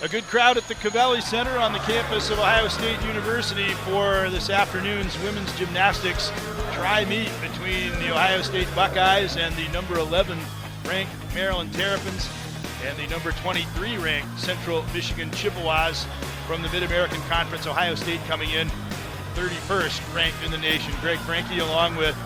A good crowd at the Covelli Center on the campus of Ohio State University for this afternoon's women's gymnastics tri-meet between the Ohio State Buckeyes and the number 11 ranked Maryland Terrapins and the number 23 ranked Central Michigan Chippewas from the Mid-American Conference. Ohio State coming in 31st ranked in the nation. Greg Franke along with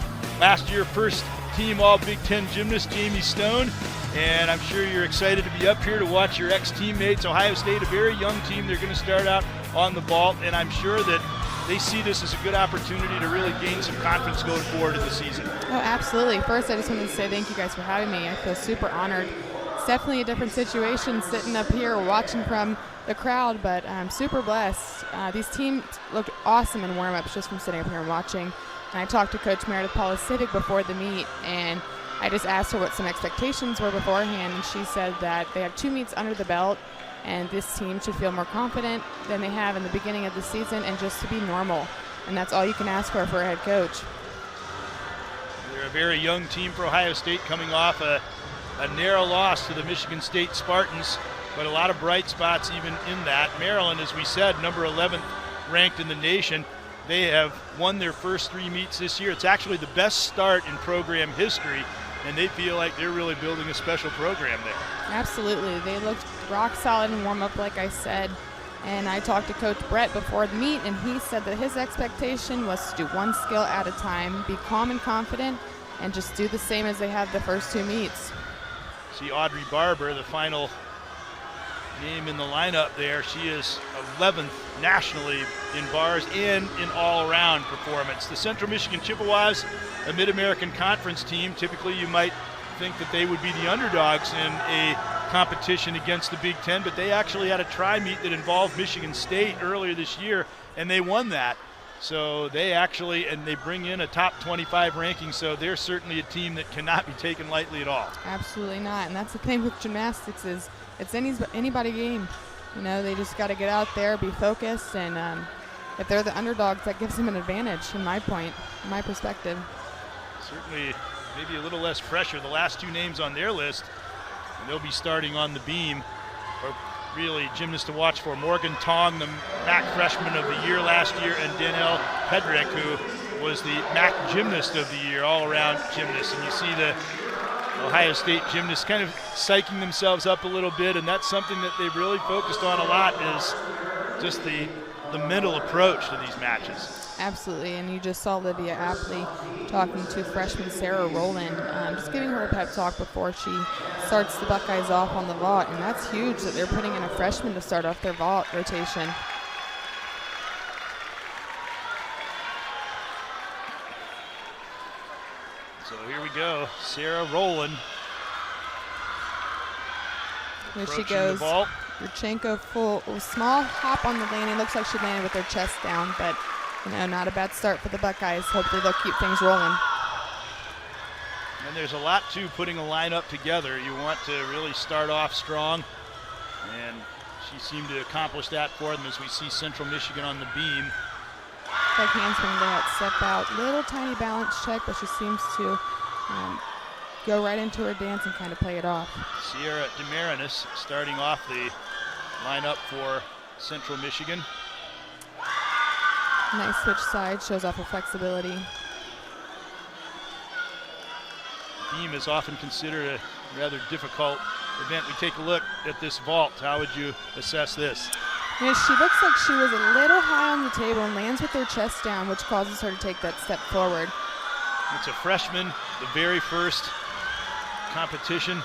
last year first team all Big Ten gymnast Jamie Stone. And I'm sure you're excited to be up here to watch your ex-teammates. Ohio State, a very young team. They're going to start out on the vault, and I'm sure that they see this as a good opportunity to really gain some confidence going forward in the season. Oh, absolutely. First, I just wanted to say thank you guys for having me. I feel super honored. It's definitely a different situation sitting up here watching from the crowd, but I'm super blessed. These teams looked awesome in warm-ups just from sitting up here and watching. And I talked to Coach Meredith Polisivic before the meet, and I just asked her what some expectations were beforehand, and she said that they have 2 meets under the belt, and this team should feel more confident than they have in the beginning of the season and just to be normal. And that's all you can ask for a head coach. They're a very young team for Ohio State, coming off a narrow loss to the Michigan State Spartans, but a lot of bright spots even in that. Maryland, as we said, number 11th ranked in the nation. They have won their first 3 meets this year. It's actually the best start in program history, and they feel like they're really building a special program there. Absolutely. They looked rock solid in warm-up, like I said. And I talked to Coach Brett before the meet, and he said that his expectation was to do one skill at a time, be calm and confident, and just do the same as they have the first 2 meets. See Audrey Barber, the final name in the lineup there. She is 11th nationally in bars and in all-around performance. The Central Michigan Chippewas, a Mid-American Conference team. Typically you might think that they would be the underdogs in a competition against the Big Ten, but they actually had a tri-meet that involved Michigan State earlier this year, and they won that. So they actually, and they bring in a top 25 ranking, so they're certainly a team that cannot be taken lightly at all. Absolutely not, and that's the thing with gymnastics is it's anybody game. You know, they just got to get out there, be focused, and if they're the underdogs, that gives them an advantage from my perspective. Certainly maybe a little less pressure. The last 2 names on their list, and they'll be starting on the beam, are really gymnasts to watch for. Morgan Tong, the MAC freshman of the year last year, and Danielle Pedrick, who was the MAC gymnast of the year, all-around gymnast. And you see the Ohio State gymnasts kind of psyching themselves up a little bit, and that's something that they've really focused on a lot, is just the mental approach to these matches. Absolutely, and you just saw Lydia Apley talking to freshman Sarah Rowland, just giving her a pep talk before she starts the Buckeyes off on the vault, and that's huge that they're putting in a freshman to start off their vault rotation. So here we go, Sarah Rowland. Here she goes. Yurchenko full, small hop on the landing. Looks like she landed with her chest down, but you know, not a bad start for the Buckeyes. Hopefully they'll keep things rolling. And there's a lot to putting a lineup together. You want to really start off strong, and she seemed to accomplish that for them as we see Central Michigan on the beam. Like handspring layout, step out, little tiny balance check, but she seems to go right into her dance and kind of play it off. Sierra DeMarinis starting off the lineup for Central Michigan. Nice switch side, shows off her flexibility. Beam is often considered a rather difficult event. We take a look at this vault. How would you assess this? Yeah, she looks like she was a little high on the table and lands with her chest down, which causes her to take that step forward. It's a freshman, the very first competition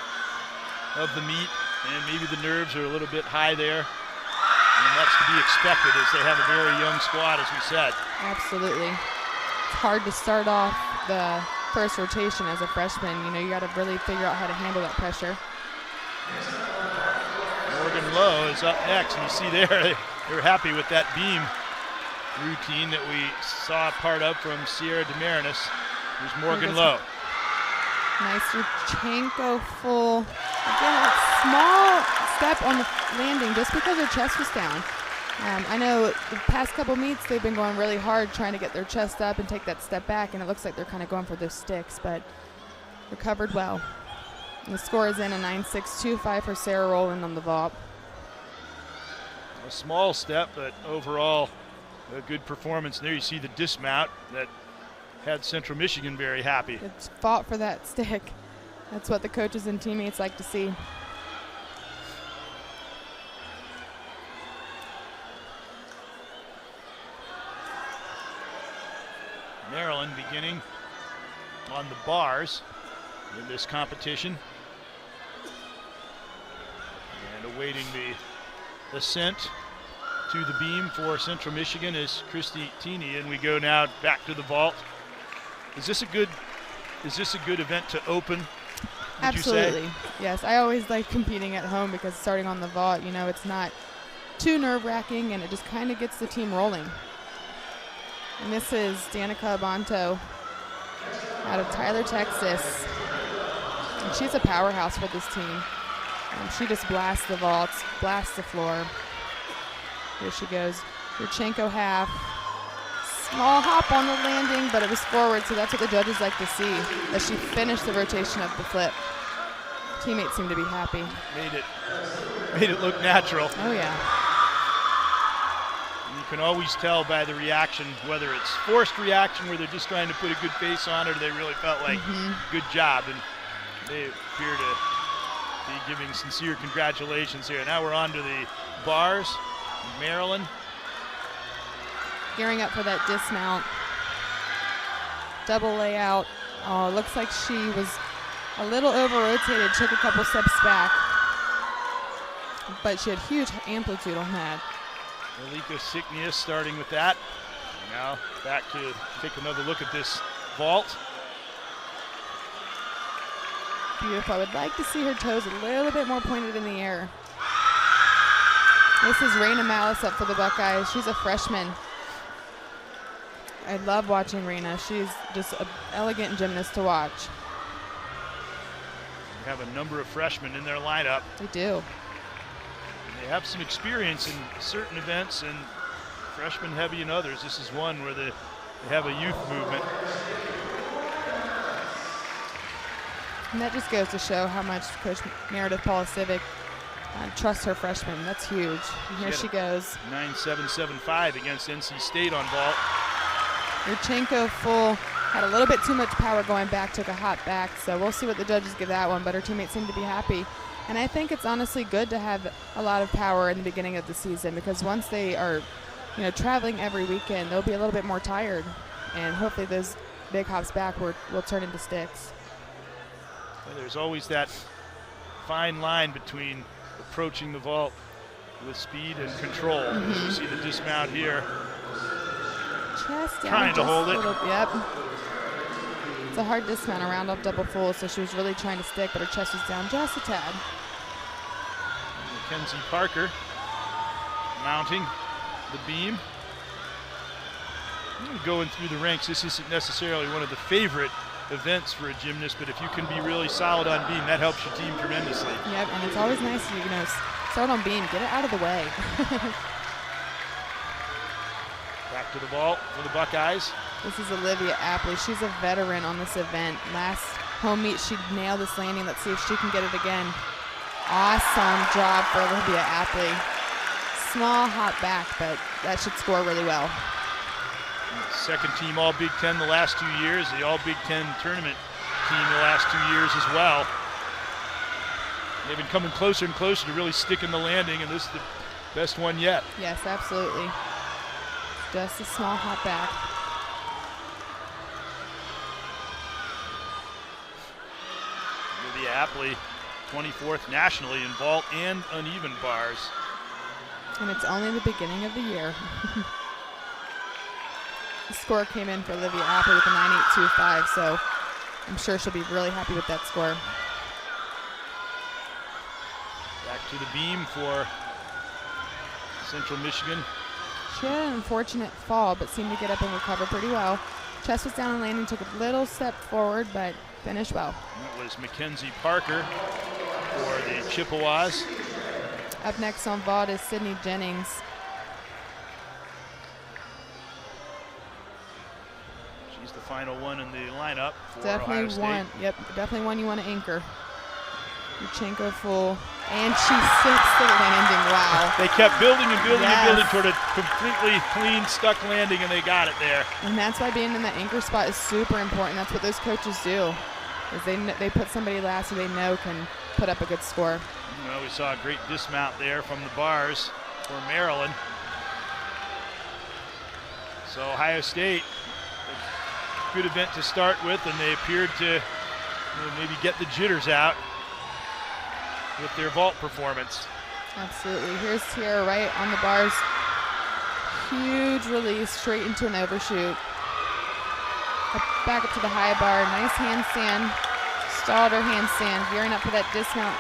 of the meet, and maybe the nerves are a little bit high there. And that's to be expected as they have a very young squad, as we said. Absolutely. It's hard to start off the first rotation as a freshman. You know, you got to really figure out how to handle that pressure. Morgan Lowe is up next, and you see there, they're happy with that beam routine that we saw part of from Sierra DeMarinis. Here's Morgan Lowe. Nice Yurchenko full. Again, a small step on the landing just because her chest was down. I know the past couple meets they've been going really hard trying to get their chest up and take that step back, and it looks like they're kind of going for those sticks, but recovered well. And the score is in a 9.625 for Sarah Rowland on the vault. A small step, but overall a good performance. There you see the dismount that had Central Michigan very happy. It's fought for that stick. That's what the coaches and teammates like to see. Maryland beginning on the bars in this competition. And awaiting the ascent to the beam for Central Michigan is Christy Tini, and we go now back to the vault. Is this a good event to open? Absolutely. Yes, I always like competing at home because starting on the vault, you know, it's not too nerve-wracking and it just kind of gets the team rolling. And this is Danica Abanto out of Tyler, Texas. And she's a powerhouse for this team. And she just blasts the vaults, blasts the floor. Here she goes. Yurchenko half. Small hop on the landing, but it was forward, so that's what the judges like to see, that she finished the rotation of the flip. Teammates seem to be happy. Made it look natural. Oh, yeah. You can always tell by the reaction, whether it's forced reaction where they're just trying to put a good face on it, or they really felt like good job, and they appear to be giving sincere congratulations here. Now we're on to the bars. Maryland gearing up for that dismount. Double layout. Oh, it looks like she was a little over-rotated, took a couple steps back. But she had huge amplitude on that. Malika Siknius starting with that. Now back to take another look at this vault. Beautiful. I would like to see her toes a little bit more pointed in the air. This is Raina Malice up for the Buckeyes. She's a freshman. I love watching Raina. She's just an elegant gymnast to watch. We have a number of freshmen in their lineup. They do. They have some experience in certain events and freshman heavy in others. This is one where they have a youth movement. And that just goes to show how much Coach Meredith Polisivic trusts her freshmen. That's huge. And here she goes. 9.775 against NC State on vault. Yurchenko full, had a little bit too much power going back, took a hop back, so we'll see what the judges give that one, but her teammates seem to be happy. And I think it's honestly good to have a lot of power in the beginning of the season, because once they are, you know, traveling every weekend, they'll be a little bit more tired, and hopefully those big hops back will turn into sticks. And there's always that fine line between approaching the vault with speed and control. You see the dismount here. Chest down, trying to hold it. Yep. It's a hard dismount, a round up double full, so she was really trying to stick, but her chest was down just a tad. Mackenzie Parker mounting the beam. Going through the ranks, this isn't necessarily one of the favorite events for a gymnast, but if you can be really solid on beam, that helps your team tremendously. Yep, and it's always nice to, you know, start on beam, get it out of the way. Back to the vault for the Buckeyes. This is Olivia Apley. She's a veteran on this event. Last home meet, she nailed this landing. Let's see if she can get it again. Awesome job for Olivia Apley. Small hop back, but that should score really well. Second team All Big Ten the last 2 years, the All Big Ten tournament team the last 2 years as well. They've been coming closer and closer to really sticking the landing, and this is the best one yet. Yes, absolutely. Just a small hop back. Olivia Apley, 24th nationally in vault and uneven bars. And it's only the beginning of the year. The score came in for Olivia Apley with a 9.825, so I'm sure she'll be really happy with that score. Back to the beam for Central Michigan. She had an unfortunate fall, but seemed to get up and recover pretty well. Chest was down and landing, took a little step forward, but finished well. That was Mackenzie Parker for the Chippewas. Up next on vault is Sydney Jennings. She's the final one in the lineup for Definitely Ohio State. one. Yep, definitely one you want to anchor. Yurchenko full, and she sits the landing. Wow. They kept building and building and building toward a completely clean, stuck landing, and they got it there. And that's why being in the anchor spot is super important. That's what those coaches do, is they put somebody last who they know can put up a good score. Well, we saw a great dismount there from the bars for Maryland. So Ohio State, a good event to start with, and they appeared to maybe get the jitters out with their vault performance. Absolutely. Here's Tiara right on the bars. Huge release straight into an overshoot. Back up to the high bar. Nice handstand. Stalled her handstand. Gearing up for that dismount.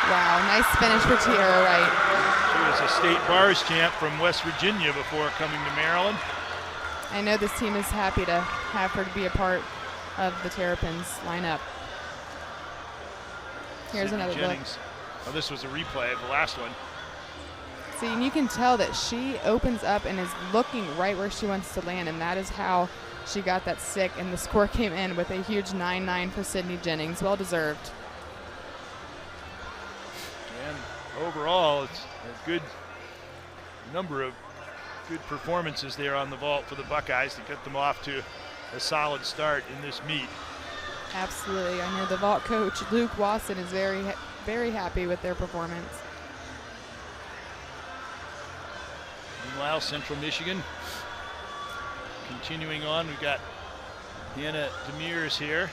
Wow, nice finish for Tiara Wright. She was a state bars champ from West Virginia before coming to Maryland. I know this team is happy to have her to be a part of the Terrapins lineup. Here's Sydney another Jennings. look. Oh, this was a replay of the last one. See, and you can tell that she opens up and is looking right where she wants to land, and that is how she got that stick, and the score came in with a huge 9-9 for Sydney Jennings. Well deserved. And overall, it's a good number of good performances there on the vault for the Buckeyes to get them off to a solid start in this meet. Absolutely. I know the vault coach, Luke Wasson, is very happy with their performance. Meanwhile, Central Michigan continuing on. We've got Hannah Demers here,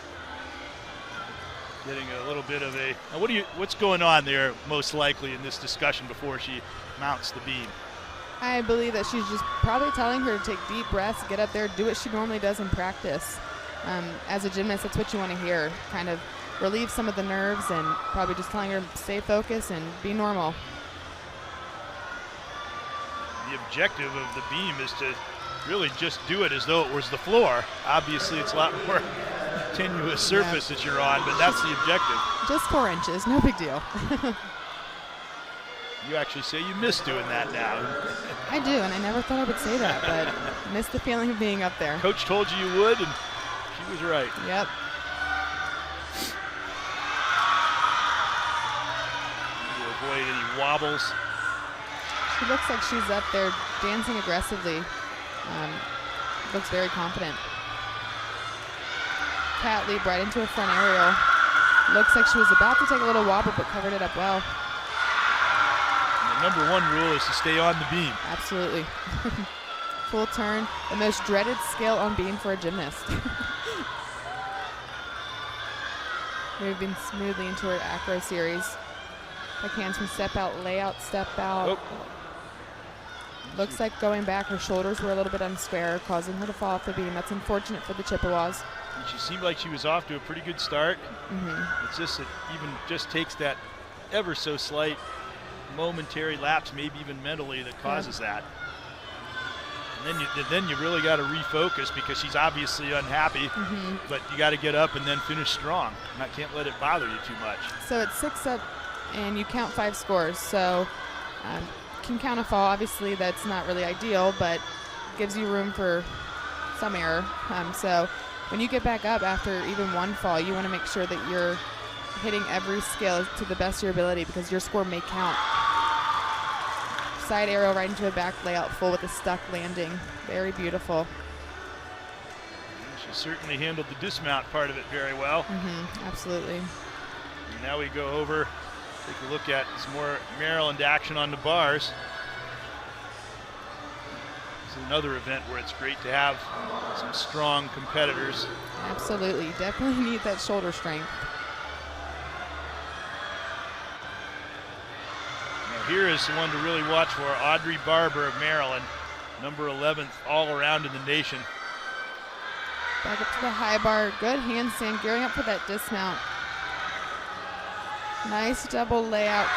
getting a little bit of a. What's going on there? Most likely in this discussion before she mounts the beam. I believe that she's just probably telling her to take deep breaths, get up there, do what she normally does in practice. As a gymnast, that's what you want to hear. Kind of relieve some of the nerves, and probably just telling her to stay focused and be normal. The objective of the beam is to really just do it as though it was the floor. Obviously, it's a lot more tenuous surface that you're on, but that's the objective. Just 4 inches, no big deal. You actually say you miss doing that now. I do, and I never thought I would say that, but I miss the feeling of being up there. Coach told you you would, and she was right. Yep. To avoid any wobbles. She looks like she's up there dancing aggressively. Looks very confident. Cat leap right into a front aerial. Looks like she was about to take a little wobble, but covered it up well. And the number one rule is to stay on the beam. Absolutely. Full turn, the most dreaded skill on beam for a gymnast. Moving smoothly into her acro series. Backhands from step out, layout, step out. Oh. Looks like going back, her shoulders were a little bit unsquare, causing her to fall off the beam. That's unfortunate for the Chippewas. And she seemed like she was off to a pretty good start. Mm-hmm. It's just it even just takes that ever so slight momentary lapse, maybe even mentally, that causes that. And then you really got to refocus, because she's obviously unhappy, but you got to get up and then finish strong. And I can't let it bother you too much. So it's 6 up, and you count 5 scores. So can count a fall. Obviously, that's not really ideal, but gives you room for some error. So when you get back up after even one fall, you want to make sure that you're hitting every skill to the best of your ability, because your score may count. Side arrow right into a back layout full with a stuck landing. Very beautiful. She certainly handled the dismount part of it very well. Absolutely. And now we go over, take a look at some more Maryland action on the bars. This is another event where it's great to have some strong competitors. Absolutely. Definitely need that shoulder strength. Here is the one to really watch for, Audrey Barber of Maryland, number 11th all around in the nation. Back up to the high bar, good handstand, gearing up for that dismount. Nice double layout.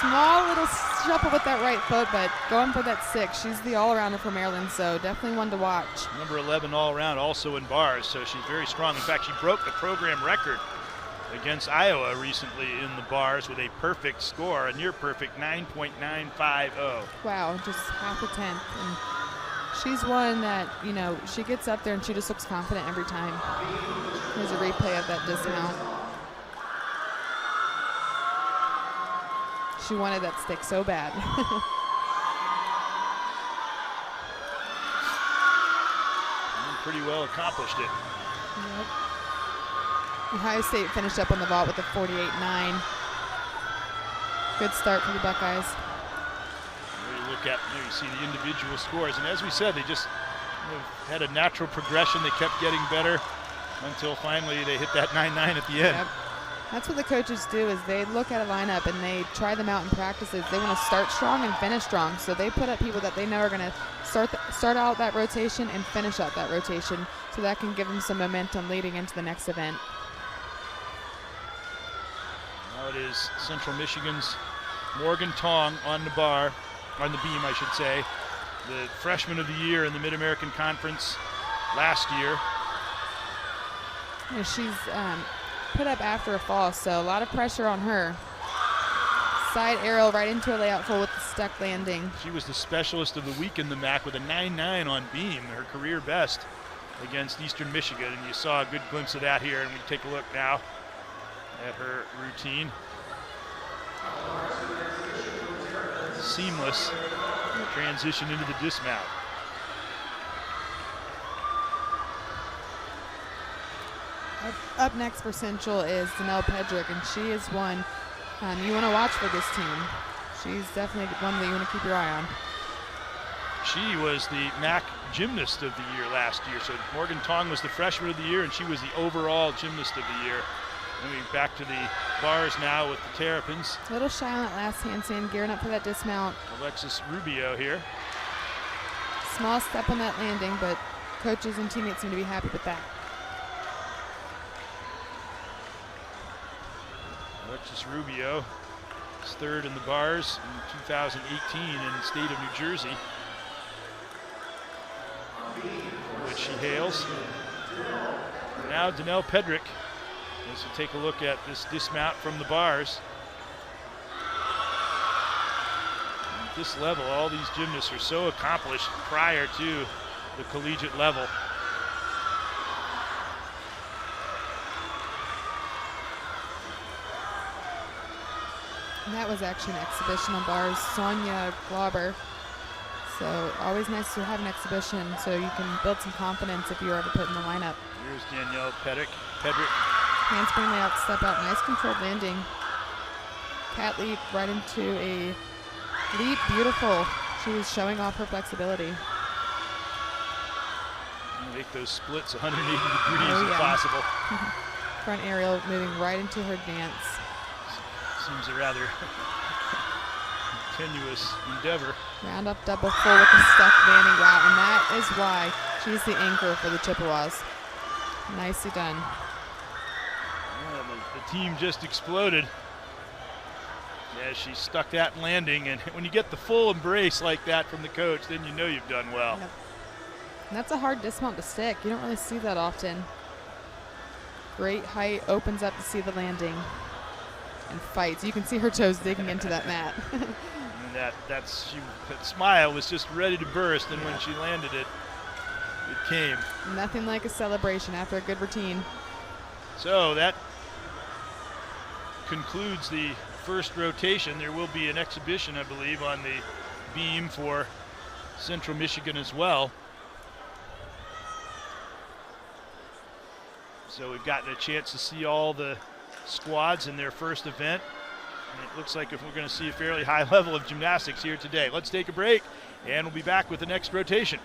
Small little shuffle with that right foot, but going for that 6. She's the all-arounder for Maryland, so definitely one to watch. Number 11 all around, also in bars, so she's very strong. In fact, she broke the program record against Iowa recently in the bars with a perfect score, a near perfect 9.950. Wow, just half a tenth. And she's one that, she gets up there and she just looks confident every time. There's a replay of that dismount. She wanted that stick so bad. Pretty well accomplished it. Yep. Ohio State finished up on the vault with a 48-9. Good start for the Buckeyes. You look at, you see the individual scores, and as we said, they just had a natural progression. They kept getting better until finally they hit that 9-9 at the end. Yep. That's what the coaches do, is they look at a lineup and they try them out in practices. They want to start strong and finish strong, so they put up people that they know are going to start out that rotation and finish out that rotation, so that can give them some momentum leading into the next event. Now it is Central Michigan's Morgan Tong on the beam, I should say. The freshman of the year in the Mid-American Conference last year. And she's put up after a fall, so a lot of pressure on her. Side arrow right into a layout full with the stuck landing. She was the specialist of the week in the MAC with a 9-9 on beam, her career best against Eastern Michigan, and you saw a good glimpse of that here, and we take a look now at her routine. Seamless transition into the dismount. Up next for Central is Danelle Pedrick, and she is one you want to watch for this team. She's definitely one that you want to keep your eye on. She was the MAC Gymnast of the Year last year. So Morgan Tong was the Freshman of the Year, and she was the overall Gymnast of the Year. Moving back to the bars now with the Terrapins. A little shy on that last handstand, gearing up for that dismount. Alexis Rubio here. Small step on that landing, but coaches and teammates seem to be happy with that. Alexis Rubio is third in the bars in 2018 in the state of New Jersey, from which she hails. And now Danelle Pedrick, as we take a look at this dismount from the bars. At this level, all these gymnasts are so accomplished prior to the collegiate level. And that was actually an exhibition on bars, Sonia Glauber. So always nice to have an exhibition so you can build some confidence if you're ever put in the lineup. Here's Danielle Pedrick. Handspring layout, step out, nice controlled landing. Cat leap right into a leap, beautiful. She was showing off her flexibility. Make those splits 180 degrees if possible. Front aerial moving right into her dance. Seems a rather tenuous endeavor. Round up double full with the stuck landing route, and that is why she's the anchor for the Chippewas. Nicely done. Yeah, the team just exploded as she stuck that landing, and when you get the full embrace like that from the coach, then you know you've done well. Yep. And that's a hard dismount to stick. You don't really see that often. Great height, opens up to see the landing. And fights. You can see her toes digging into that mat. And that smile was just ready to burst, and when she landed it, it came. Nothing like a celebration after a good routine. So that concludes the first rotation. There will be an exhibition, I believe, on the beam for Central Michigan as well. So we've gotten a chance to see all the squads in their first event. And it looks like if we're going to see a fairly high level of gymnastics here today. Let's take a break, and we'll be back with the next rotation.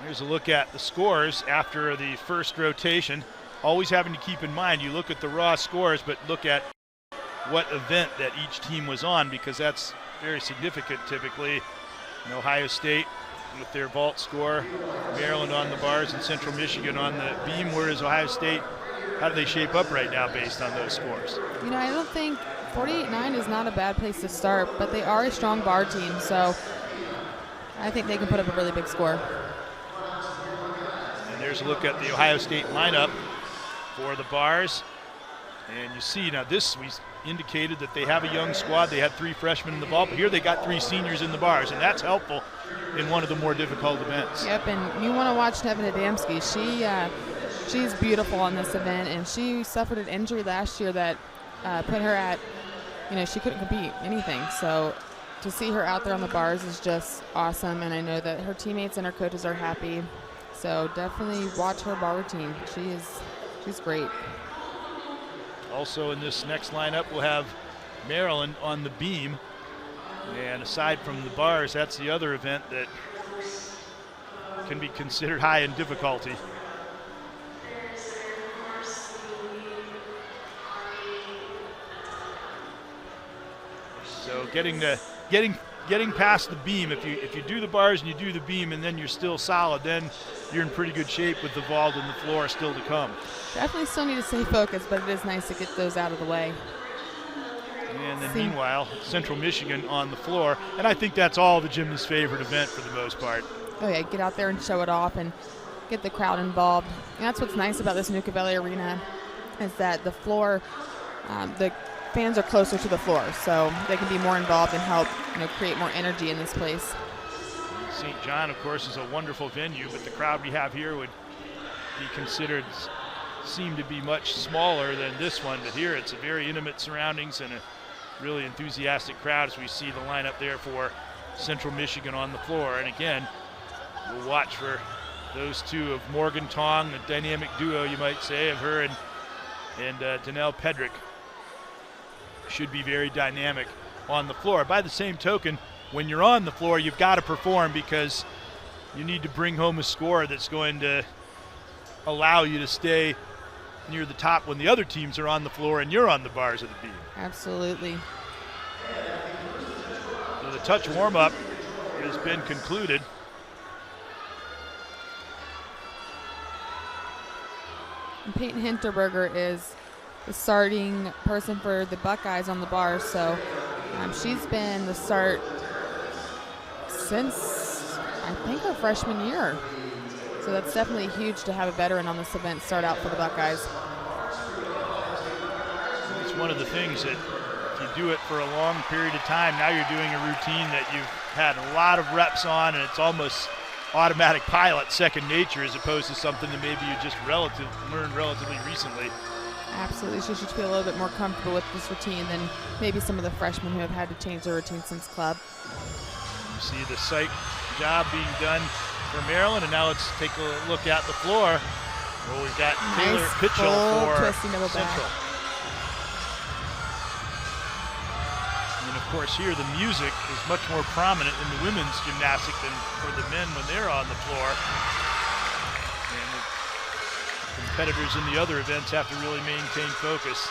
Here's a look at the scores after the first rotation. Always having to keep in mind, you look at the raw scores, but look at what event that each team was on, because that's very significant typically. And Ohio State with their vault score, Maryland on the bars, and Central Michigan on the beam, whereas Ohio State, how do they shape up right now based on those scores? You know, I don't think 48-9 is not a bad place to start, but they are a strong bar team, so I think they can put up a really big score. And there's a look at the Ohio State lineup for the bars. And you see now this, we indicated that they have a young squad. They had 3 freshmen in the vault, but here they got 3 seniors in the bars, and that's helpful in one of the more difficult events. Yep, and you want to watch Nevin Adamski. She's beautiful on this event, and she suffered an injury last year that put her at, you know, she couldn't compete anything. So to see her out there on the bars is just awesome, and I know that her teammates and her coaches are happy. So definitely watch her bar routine. She's great. Also in this next lineup, we'll have Maryland on the beam. And aside from the bars, that's the other event that can be considered high in difficulty. So getting past the beam, if you do the bars and you do the beam and then you're still solid, then you're in pretty good shape with the vault and the floor still to come. Definitely still need to stay focused, but it is nice to get those out of the way. And then meanwhile, Central Michigan on the floor, and I think that's all the gymnast's favorite event for the most part. Oh yeah, get out there and show it off and get the crowd involved. And that's what's nice about this Nuka Valley Arena, is that the floor, the fans are closer to the floor, so they can be more involved and help, you know, create more energy in this place. St. John, of course, is a wonderful venue, but the crowd we have here would be considered, seem to be much smaller than this one, but here it's a very intimate surroundings and a really enthusiastic crowd as we see the lineup there for Central Michigan on the floor. And again, we'll watch for those two of Morgan Tong, the dynamic duo, you might say, of her and Danelle Pedrick. Should be very dynamic on the floor. By the same token, when you're on the floor, you've got to perform, because you need to bring home a score that's going to allow you to stay near the top when the other teams are on the floor and you're on the bars of the beam. Absolutely. So the touch warm-up has been concluded. And Peyton Hinterberger is the starting person for the Buckeyes on the bar, so she's been the start since I think her freshman year. So that's definitely huge to have a veteran on this event start out for the Buckeyes. It's one of the things that if you do it for a long period of time, now you're doing a routine that you've had a lot of reps on, and it's almost automatic pilot, second nature, as opposed to something that maybe you just learned relatively recently. Absolutely, she should feel a little bit more comfortable with this routine than maybe some of the freshmen who have had to change their routine since club. You see the sight job being done for Maryland, and now let's take a look at the floor. Well, we've got Taylor Nice Pitchell full for twisting double back. Central. And of course here the music is much more prominent in the women's gymnastics than for the men when they're on the floor. And the competitors in the other events have to really maintain focus.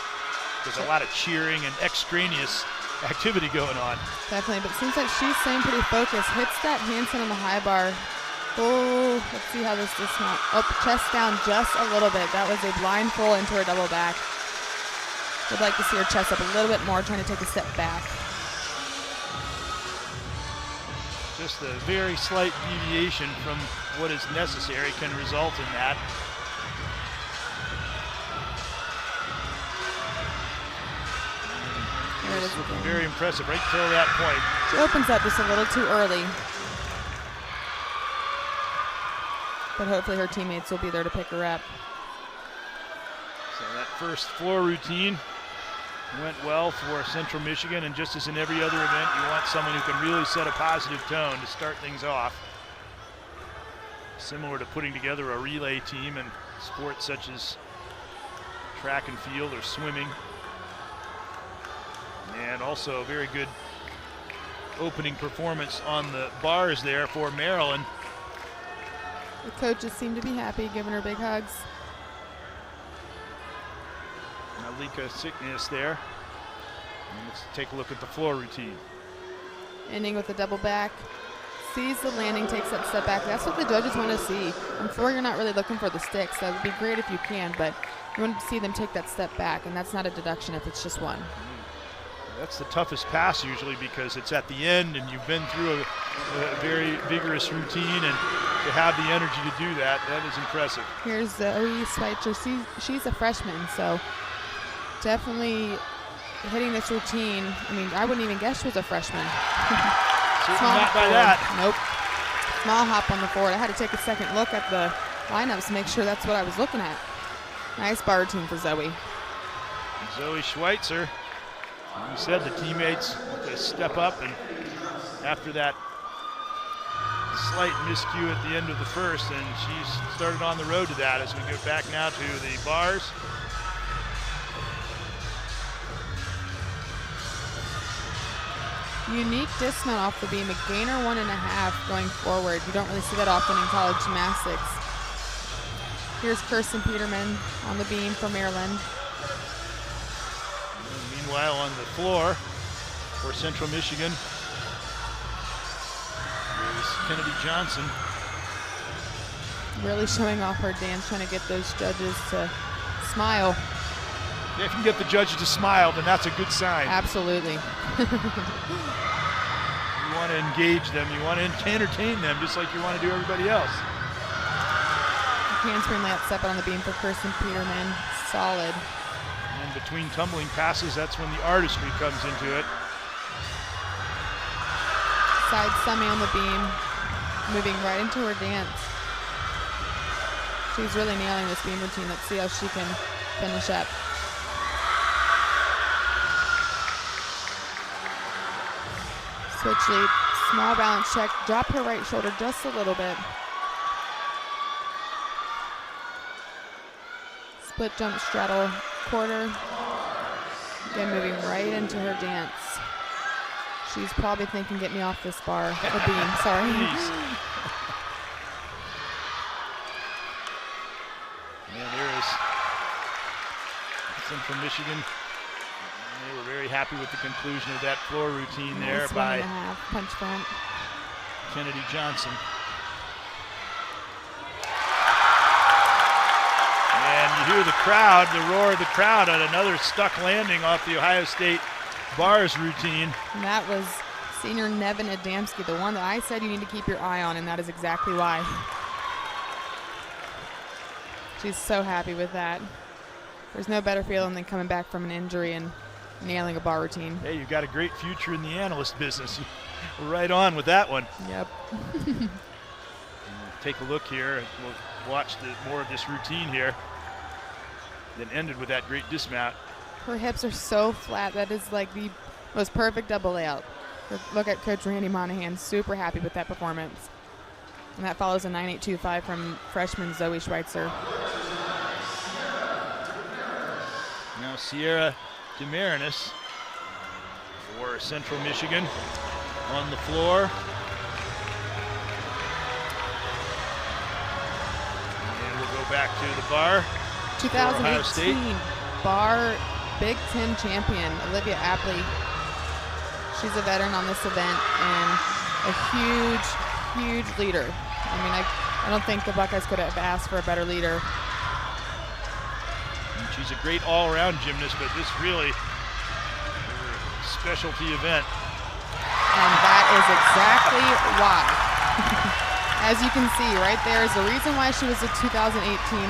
There's a lot of cheering and extraneous activity going on. Definitely, but it seems like she's staying pretty focused. Hits that handstand on the high bar. Oh, let's see how this dismount. Oh, chest down just a little bit. That was a blind full into her double back. Would like to see her chest up a little bit more, trying to take a step back. Just a very slight deviation from what is necessary can result in that. It's looking very impressive right till that point. She opens up just a little too early. But hopefully her teammates will be there to pick her up. So that first floor routine went well for Central Michigan, and just as in every other event, you want someone who can really set a positive tone to start things off. Similar to putting together a relay team in sports such as track and field or swimming. And also a very good opening performance on the bars there for Maryland. The coaches seem to be happy, giving her big hugs. Alika Sickness there. And let's take a look at the floor routine. Ending with a double back. Sees the landing, takes that step back. That's what the judges want to see. On floor, you're not really looking for the sticks. That would be great if you can, but you want to see them take that step back, and that's not a deduction if it's just one. That's the toughest pass usually because it's at the end and you've been through a very vigorous routine, and to have the energy to do that, that is impressive. Here's Zoe Schweitzer. She's a freshman, so definitely hitting this routine. I mean, I wouldn't even guess she was a freshman. Certainly not by that. Nope. Small hop on the forward. I had to take a second look at the lineups to make sure that's what I was looking at. Nice bar routine for Zoe. Zoe Schweitzer. You said the teammates want to step up, and after that slight miscue at the end of the first, and she's started on the road to that as we go back now to the bars. Unique dismount off the beam, a gainer 1.5 going forward. You don't really see that often in college gymnastics. Here's Kirsten Peterman on the beam for Maryland. And meanwhile, on the floor for Central Michigan is Kennedy Johnson. Really showing off her dance, trying to get those judges to smile. If you can get the judges to smile, then that's a good sign. Absolutely. You want to engage them, you want to entertain them just like you want to do everybody else. Handspring layup step out on the beam for Kirsten Peterman. Solid. And between tumbling passes, that's when the artistry comes into it. Side semi on the beam, moving right into her dance. She's really nailing this beam routine. Let's see how she can finish up. Switch leap, small balance check, drop her right shoulder just a little bit. Split jump straddle quarter. Again, moving right into her dance. She's probably thinking, get me off this bar, the beam, sorry. Yeah, there is Central Michigan. They were very happy with the conclusion of that floor routine there Nice by 1.5 punch front. Kennedy Johnson. And you hear the crowd, the roar of the crowd on another stuck landing off the Ohio State bars routine. And that was senior Nevin Adamski, the one that I said you need to keep your eye on, and that is exactly why. She's so happy with that. There's no better feeling than coming back from an injury and nailing a bar routine. Hey, you've got a great future in the analyst business. We're right on with that one. Yep. Take a look here. We'll watch more of this routine here. Then ended with that great dismount. Her hips are so flat. That is like the most perfect double layout. Look at Coach Randy Monahan. Super happy with that performance. And that follows a 9.825 from freshman Zoe Schweitzer. Now Sierra DeMarinis for Central Michigan on the floor. And we'll go back to the bar. 2018 bar Big Ten champion, Olivia Apley. She's a veteran on this event and a huge, huge leader. I mean, I don't think the Buckeyes could have asked for a better leader. And she's a great all-around gymnast, but this really her specialty event. And that is exactly why. As you can see, right there is the reason why she was the 2018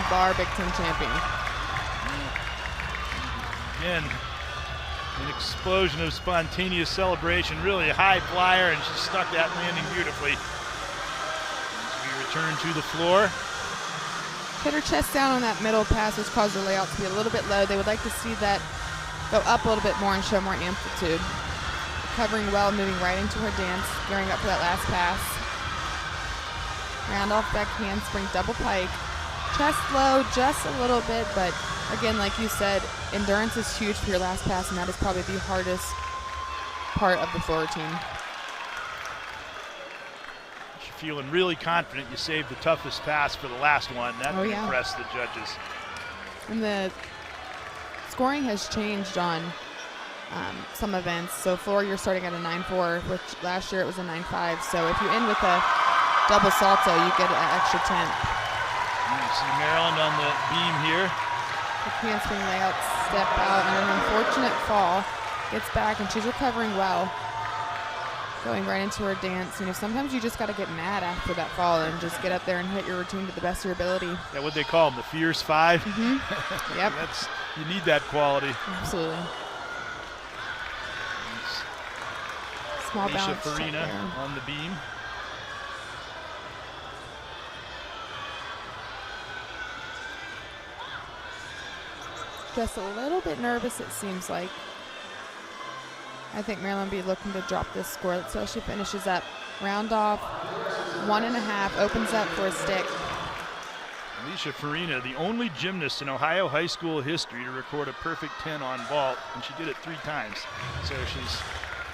bar Big Ten champion. Again, an explosion of spontaneous celebration, really a high flyer, and she stuck that landing beautifully. As we return to the floor. Hit her chest down on that middle pass, which caused her layout to be a little bit low. They would like to see that go up a little bit more and show more amplitude. Recovering well, moving right into her dance, gearing up for that last pass. Round off back handspring, double pike. Chest low just a little bit, but again, like you said, endurance is huge for your last pass, and that is probably the hardest part of the floor routine. She feeling really confident, you saved the toughest pass for the last one. That impressed the judges. And the scoring has changed on some events. So floor, you're starting at a 9.4, which last year it was a 9.5. So if you end with a double salto, you get an extra 10. You see Maryland on the beam here. The handspring layout, step out, and an unfortunate fall. Gets back, and she's recovering well. Going right into her dance. You know, sometimes you just got to get mad after that fall and just get up there and hit your routine to the best of your ability. Yeah, what they call them, the Fierce Five. Mm-hmm. Yep. You need that quality. Absolutely. Small Alicia bounce. Farina on the beam. Just a little bit nervous, it seems like. I think Maryland will be looking to drop this score. So she finishes up. Round off, 1.5, opens up for a stick. Alicia Farina, the only gymnast in Ohio high school history to record a perfect 10 on vault, and she did it 3 times. So she's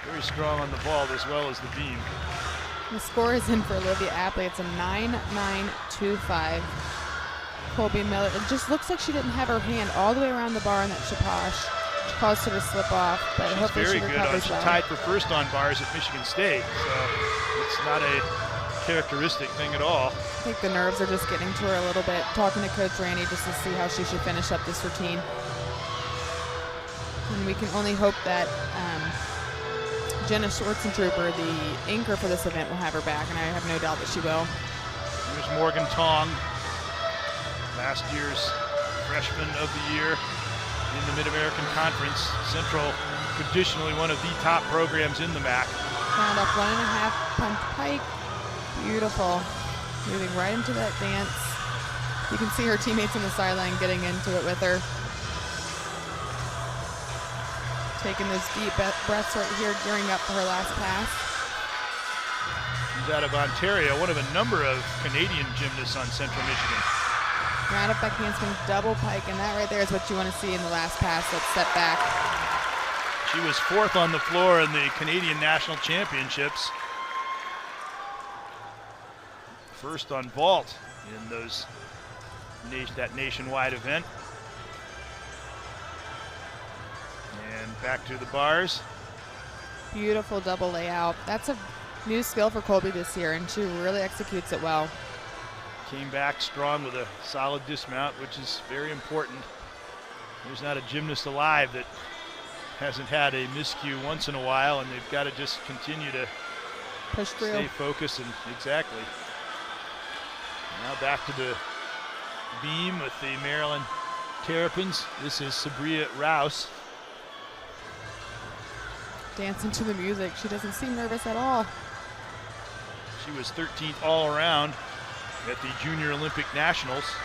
very strong on the vault as well as the beam. The score is in for Olivia Apley. It's a 9.925. Colby Miller. It just looks like she didn't have her hand all the way around the bar in that chapache. Which caused her to slip off, but she's hopefully very she good. recovers She well. tied for first on bars at Michigan State, so it's not a characteristic thing at all. I think the nerves are just getting to her a little bit. Talking to Coach Randy just to see how she should finish up this routine. And we can only hope that Jenna Schwarzentrooper, the anchor for this event, will have her back, and I have no doubt that she will. Here's Morgan Tong, last year's freshman of the year in the Mid-American Conference. Central, traditionally one of the top programs in the MAC. Round up 1.5 punch pike. Beautiful. Moving right into that dance. You can see her teammates on the sideline getting into it with her. Taking those deep breaths right here, gearing up for her last pass. She's out of Ontario, one of a number of Canadian gymnasts on Central Michigan. Round up back handspring, double pike, and that right there is what you want to see in the last pass, that step back. She was 4th on the floor in the Canadian National Championships. First on vault in that nationwide event. And back to the bars. Beautiful double layout. That's a new skill for Colby this year, and she really executes it well. Came back strong with a solid dismount, which is very important. There's not a gymnast alive that hasn't had a miscue once in a while, and they've got to just continue to push through, stay focused, and exactly. Now back to the beam with the Maryland Terrapins. This is Sabria Rouse. Dancing to the music. She doesn't seem nervous at all. She was 13th all around at the Junior Olympic Nationals.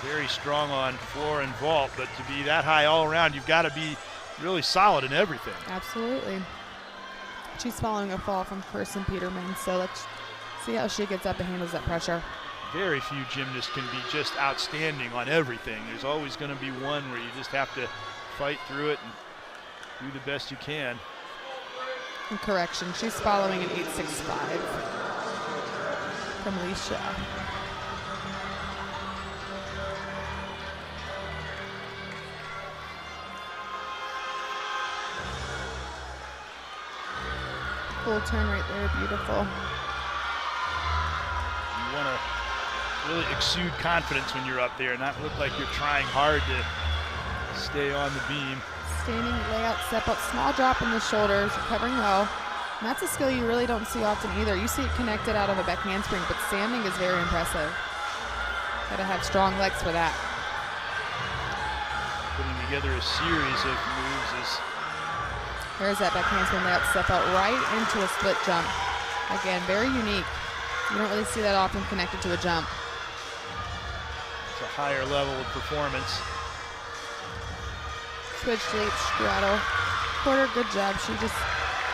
Very strong on floor and vault, but to be that high all around, you've got to be really solid in everything. Absolutely. She's following a fall from Kirsten Peterman, so let's see how she gets up and handles that pressure. Very few gymnasts can be just outstanding on everything. There's always going to be one where you just have to fight through it and do the best you can. And correction, she's following an 8.65 from Alicia. Full turn right there, beautiful. You want to really exude confidence when you're up there, not look like you're trying hard to stay on the beam. Standing layout, step up, small drop in the shoulders, recovering well. And that's a skill you really don't see often either. You see it connected out of a back handspring, but standing is very impressive. Gotta have strong legs for that. Putting together a series of moves. There's that back handspring layout, step out right into a split jump. Again, very unique. You don't really see that often connected to a jump. It's a higher level of performance. Switch leap, straddle. Porter, good job. She just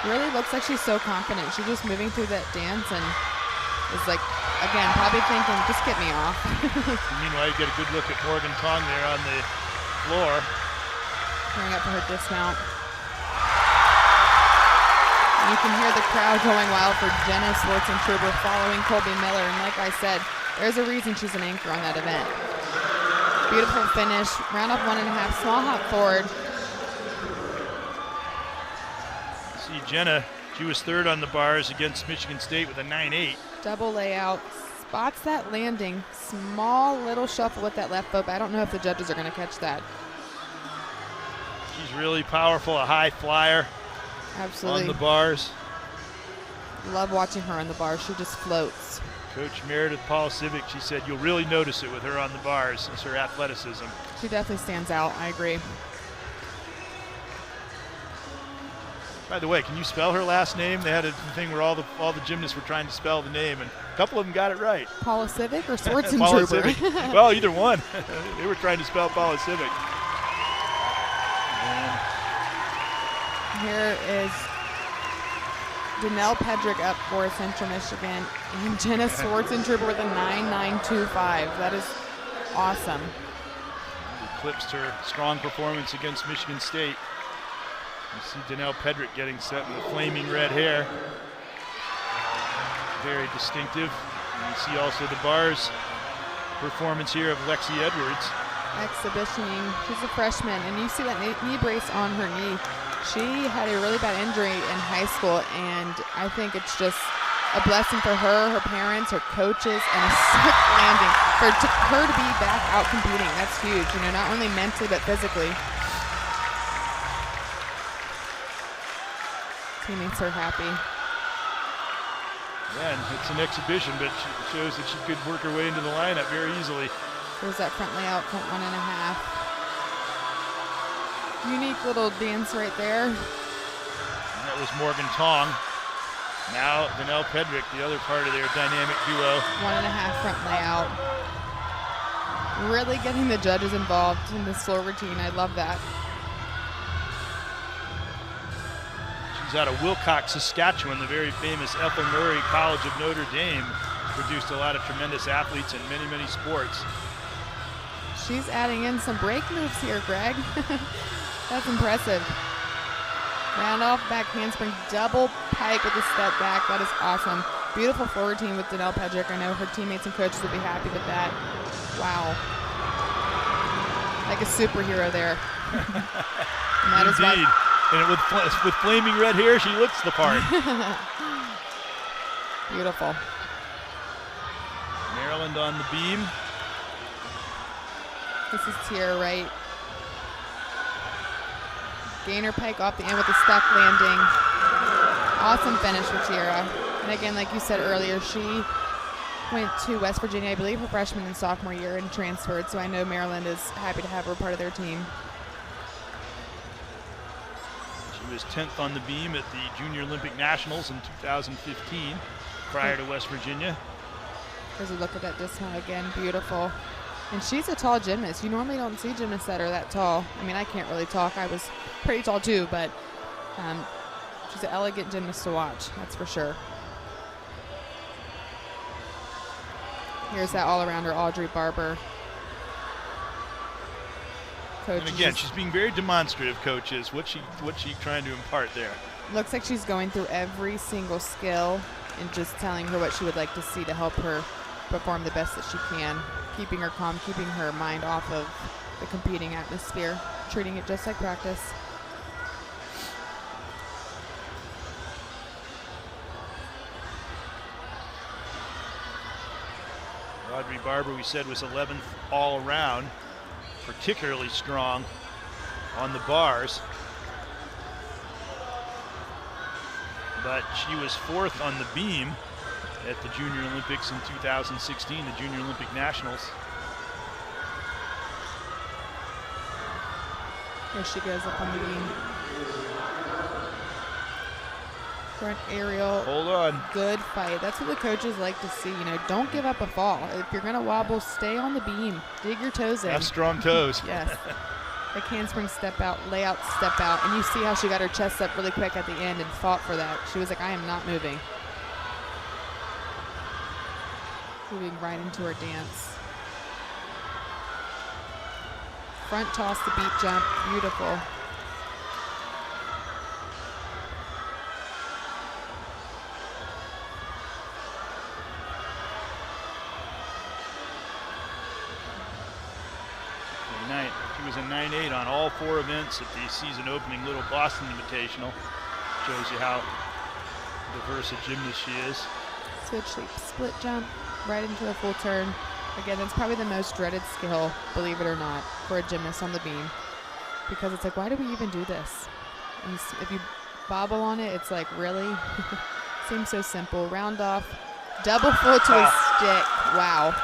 really looks like she's so confident. She's just moving through that dance and is like, again, probably thinking, just get me off. Meanwhile, you get a good look at Morgan Tong there on the floor. Going up for her dismount. You can hear the crowd going wild for Jenna Swartzentruber following Colby Miller. And like I said, there's a reason she's an anchor on that event. Beautiful finish, round off 1.5, small hop forward. See Jenna, she was third on the bars against Michigan State with a 9.8. Double layout, spots that landing. Small little shuffle with that left foot, but I don't know if the judges are going to catch that. She's really powerful, a high flyer. Absolutely. On the bars. Love watching her on the bars. She just floats. Coach Meredith Paul Civic, she said you'll really notice it with her on the bars. It's her athleticism. She definitely stands out. I agree. By the way, can you spell her last name? They had a thing where all the gymnasts were trying to spell the name, and a couple of them got it right. Paula Civic or Swartzentruber? Paula Civic. Well, either one. They were trying to spell Paula Civic. And here is Danelle Pedrick up for Central Michigan, and Jenna Swartzentruber with a 9.925. That is awesome. Eclipsed her strong performance against Michigan State. You see Danelle Pedrick getting set with flaming red hair. Very distinctive. And you see also the bars performance here of Lexi Edwards. Exhibitioning. She's a freshman, and you see that knee brace on her knee. She had a really bad injury in high school, and I think it's just a blessing for her, her parents, her coaches, and a sick landing. For her to be back out competing, that's huge. You know, not only mentally but physically. Teammates are happy. Yeah, and it's an exhibition, but she shows that she could work her way into the lineup very easily. There's that front layout, front 1.5. Unique little dance right there. And that was Morgan Tong. Now Danelle Pedrick, the other part of their dynamic duo. 1.5 front layout. Really getting the judges involved in this floor routine. I love that. She's out of Wilcox, Saskatchewan. The very famous Ethel Murray College of Notre Dame produced a lot of tremendous athletes in many, many sports. She's adding in some break moves here, Greg. That's impressive. Round off, back handspring, double pike with a step back. That is awesome. Beautiful floor routine with Danelle Pedrick. I know her teammates and coaches will be happy with that. Wow. Like a superhero there. And that Indeed. And with flaming red hair, she looks the part. Beautiful. Maryland on the beam. This is Tiara Wright. Gainer pike off the end with a stuck landing. Awesome finish for Tiara. And again, like you said earlier, she went to West Virginia, I believe, her freshman and sophomore year and transferred. So I know Maryland is happy to have her part of their team. She was 10th on the beam at the Junior Olympic Nationals in 2015 prior to West Virginia. There's a look at that dismount again. Beautiful. And she's a tall gymnast. You normally don't see gymnasts that are that tall. I mean, I can't really talk. I was pretty tall too, but she's an elegant gymnast to watch, that's for sure. Here's that all-arounder Audrey Barber. Coach, and again, she's being very demonstrative, coaches. What's she trying to impart there? Looks like she's going through every single skill and just telling her what she would like to see to help her perform the best that she can. Keeping her calm, keeping her mind off of the competing atmosphere, treating it just like practice. Audrey Barber, we said, was 11th all around, particularly strong on the bars. But she was 4th on the beam at the Junior Olympics in 2016, the Junior Olympic Nationals. Here she goes up on the beam. Front aerial. Hold on. Good fight. That's what the coaches like to see. You know, don't give up a fall. If you're going to wobble, stay on the beam. Dig your toes in. Have strong toes. Yes. Like handspring step out, layout step out. And you see how she got her chest up really quick at the end and fought for that. She was like, I am not moving. Moving right into her dance. Front toss to beat jump. Beautiful. a 9.8 on all 4 events at the season opening Little Boston Invitational. Shows you how diverse a gymnast she is. Switch leap, split jump, right into a full turn. Again, that's probably the most dreaded skill, believe it or not, for a gymnast on the beam. Because it's like, why do we even do this? And if you bobble on it, it's like, really? Seems so simple. Round off, double full to a stick. Wow.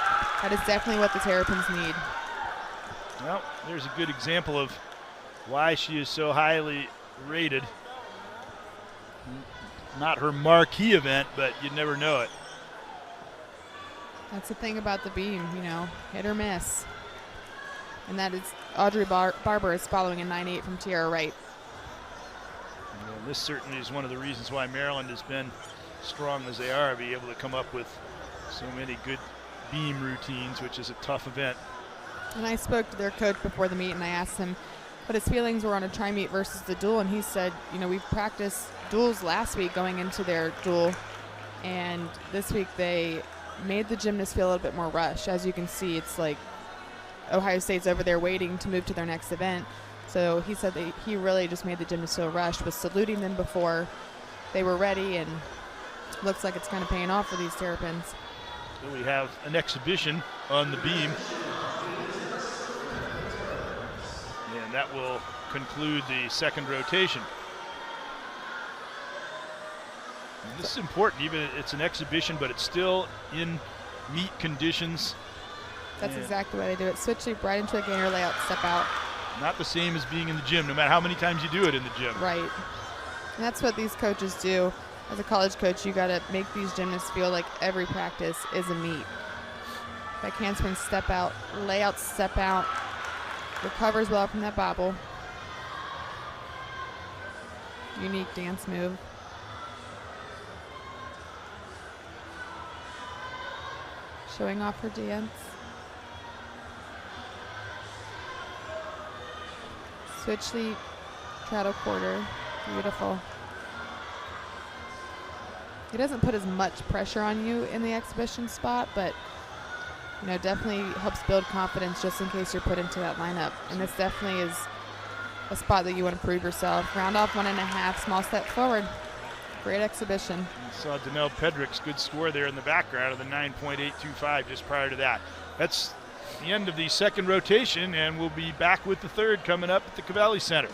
That is definitely what the Terrapins need. Well, there's a good example of why she is so highly rated. Not her marquee event, but you'd never know it. That's the thing about the beam, you know, hit or miss. And that is Audrey Barber is following a 9.8 from Tiara Wright. And this certainly is one of the reasons why Maryland has been strong as they are, be able to come up with so many good beam routines, which is a tough event. And I spoke to their coach before the meet, and I asked him what his feelings were on a tri-meet versus the duel, and he said, you know, we've practiced duels last week going into their duel, and this week they made the gymnasts feel a little bit more rushed. As you can see, it's like Ohio State's over there waiting to move to their next event. So he said that he really just made the gymnasts feel rushed, was saluting them before they were ready, and looks like it's kind of paying off for these Terrapins. So we have an exhibition on the beam. And that will conclude the second rotation. And this is important, even it's an exhibition, but it's still in meet conditions. That's exactly why they do it. Switch leap right into a gainer layout, step out. Not the same as being in the gym, no matter how many times you do it in the gym. Right. And that's what these coaches do. As a college coach, you got to make these gymnasts feel like every practice is a meet. Back handspring, step out, layout, step out. Recovers well from that bobble. Unique dance move. Showing off her dance. Switch leap, straddle quarter. Beautiful. He doesn't put as much pressure on you in the exhibition spot, but you know, definitely helps build confidence just in case you're put into that lineup. And this definitely is a spot that you want to prove yourself. Round off 1.5, small step forward. Great exhibition. You saw Danelle Pedrick's good score there in the background of the 9.825 just prior to that. That's the end of the second rotation, and we'll be back with the third coming up at the Cavelli Center.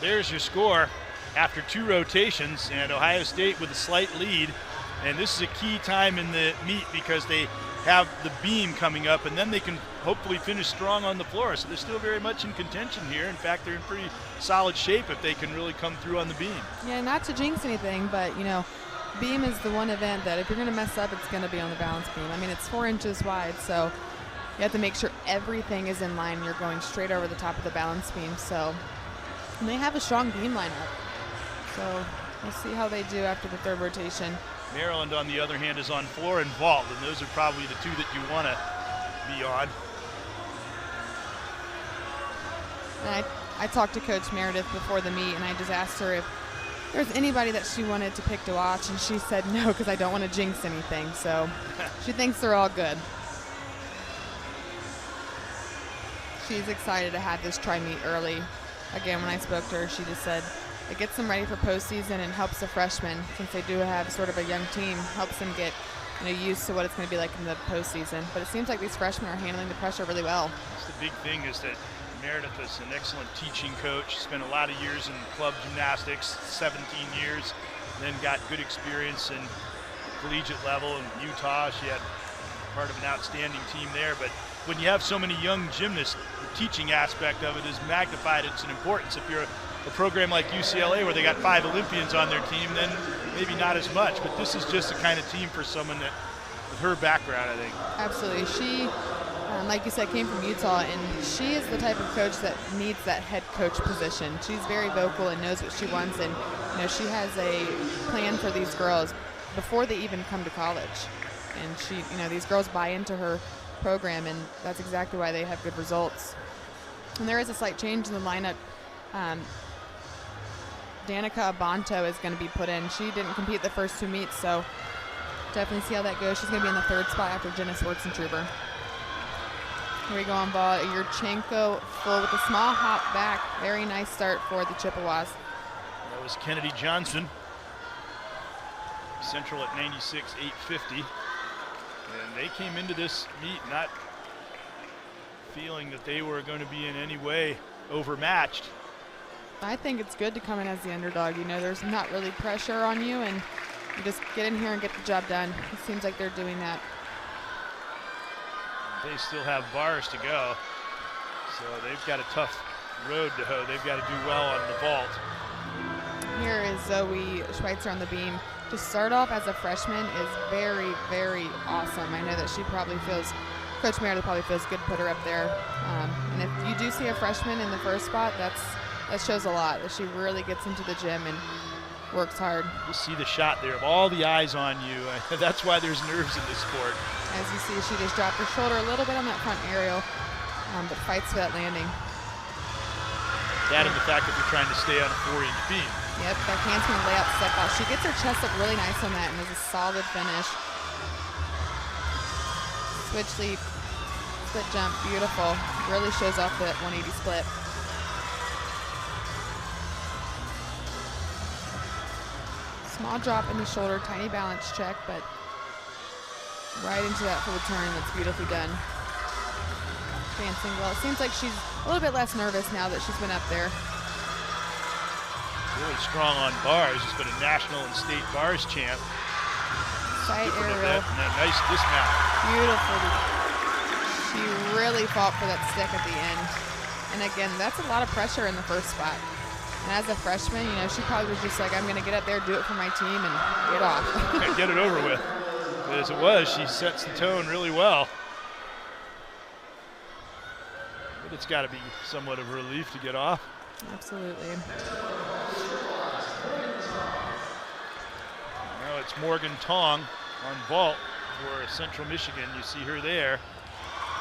there's your score after 2 rotations, and Ohio State with a slight lead. And this is a key time in the meet because they have the beam coming up, and then they can hopefully finish strong on the floor. So they're still very much in contention here. In fact, they're in pretty solid shape if they can really come through on the beam. Yeah, not to jinx anything, but, you know, beam is the one event that if you're going to mess up, it's going to be on the balance beam. I mean, it's 4 inches wide, so you have to make sure everything is in line. You're going straight over the top of the balance beam. So, and they have a strong beam lineup. So we'll see how they do after the 3rd rotation. Maryland, on the other hand, is on floor and vault, and those are probably the 2 that you want to be on. And I talked to Coach Meredith before the meet, and I just asked her if there's anybody that she wanted to pick to watch, and she said no, because I don't want to jinx anything. So she thinks they're all good. She's excited to have this tri-meet early. Again, when I spoke to her, she just said it gets them ready for postseason and helps the freshmen, since they do have sort of a young team, helps them get, you know, used to what it's going to be like in the postseason. But it seems like these freshmen are handling the pressure really well. That's the big thing, is that Meredith is an excellent teaching coach. Spent a lot of years in club gymnastics, 17 years, then got good experience in collegiate level in Utah. She had part of an outstanding team there. But when you have so many young gymnasts, the teaching aspect of it is magnified. It's an importance. If you're a program like UCLA where they got 5 Olympians on their team, then maybe not as much. But this is just the kind of team for someone that, with her background, I think. Absolutely. She, like you said, came from Utah, and she is the type of coach that needs that head coach position. She's very vocal and knows what she wants, and you know, she has a plan for these girls before they even come to college. And she, you know, these girls buy into her program, and that's exactly why they have good results. And there is a slight change in the lineup. Danica Abanto is going to be put in. She didn't compete the first 2 meets, so definitely see how that goes. She's going to be in the 3rd spot after Jenna Swartzentruber. Here we go on ball. Yurchenko full with a small hop back. Very nice start for the Chippewas. That was Kennedy Johnson. Central at 96.850. And they came into this meet not feeling that they were going to be in any way overmatched. I think it's good to come in as the underdog. You know, there's not really pressure on you, and you just get in here and get the job done. It seems like they're doing that. They still have bars to go, so they've got a tough road to hoe. They've got to do well on the vault. Here is Zoe Schweitzer on the beam. To start off as a freshman is very, very awesome. I know that she probably feels, Coach Meredith probably feels good to put her up there. And if you do see a freshman in the 1st spot, that shows a lot, that she really gets into the gym and works hard. You see the shot there of all the eyes on you. That's why there's nerves in this sport. As you see, she just dropped her shoulder a little bit on that front aerial, but fights for that landing. That and the fact that they're trying to stay on a 4-inch beam. Yep, that handspring layout step out. She gets her chest up really nice on that and is a solid finish. Switch leap, split jump, beautiful. Really shows off that 180 split. Small drop in the shoulder, tiny balance check, but right into that full turn. That's beautifully done. Dancing well. It seems like she's a little bit less nervous now that she's been up there. Really strong on bars. She's been a national and state bars champ. Side aerial. And a nice dismount. Beautiful. She really fought for that stick at the end. And again, that's a lot of pressure in the 1st spot. And as a freshman, you know, she probably was just like, I'm going to get up there, do it for my team, and get off. Get it over with. But as it was, she sets the tone really well. But it's got to be somewhat of a relief to get off. Absolutely. Now it's Morgan Tong on vault for Central Michigan. You see her there.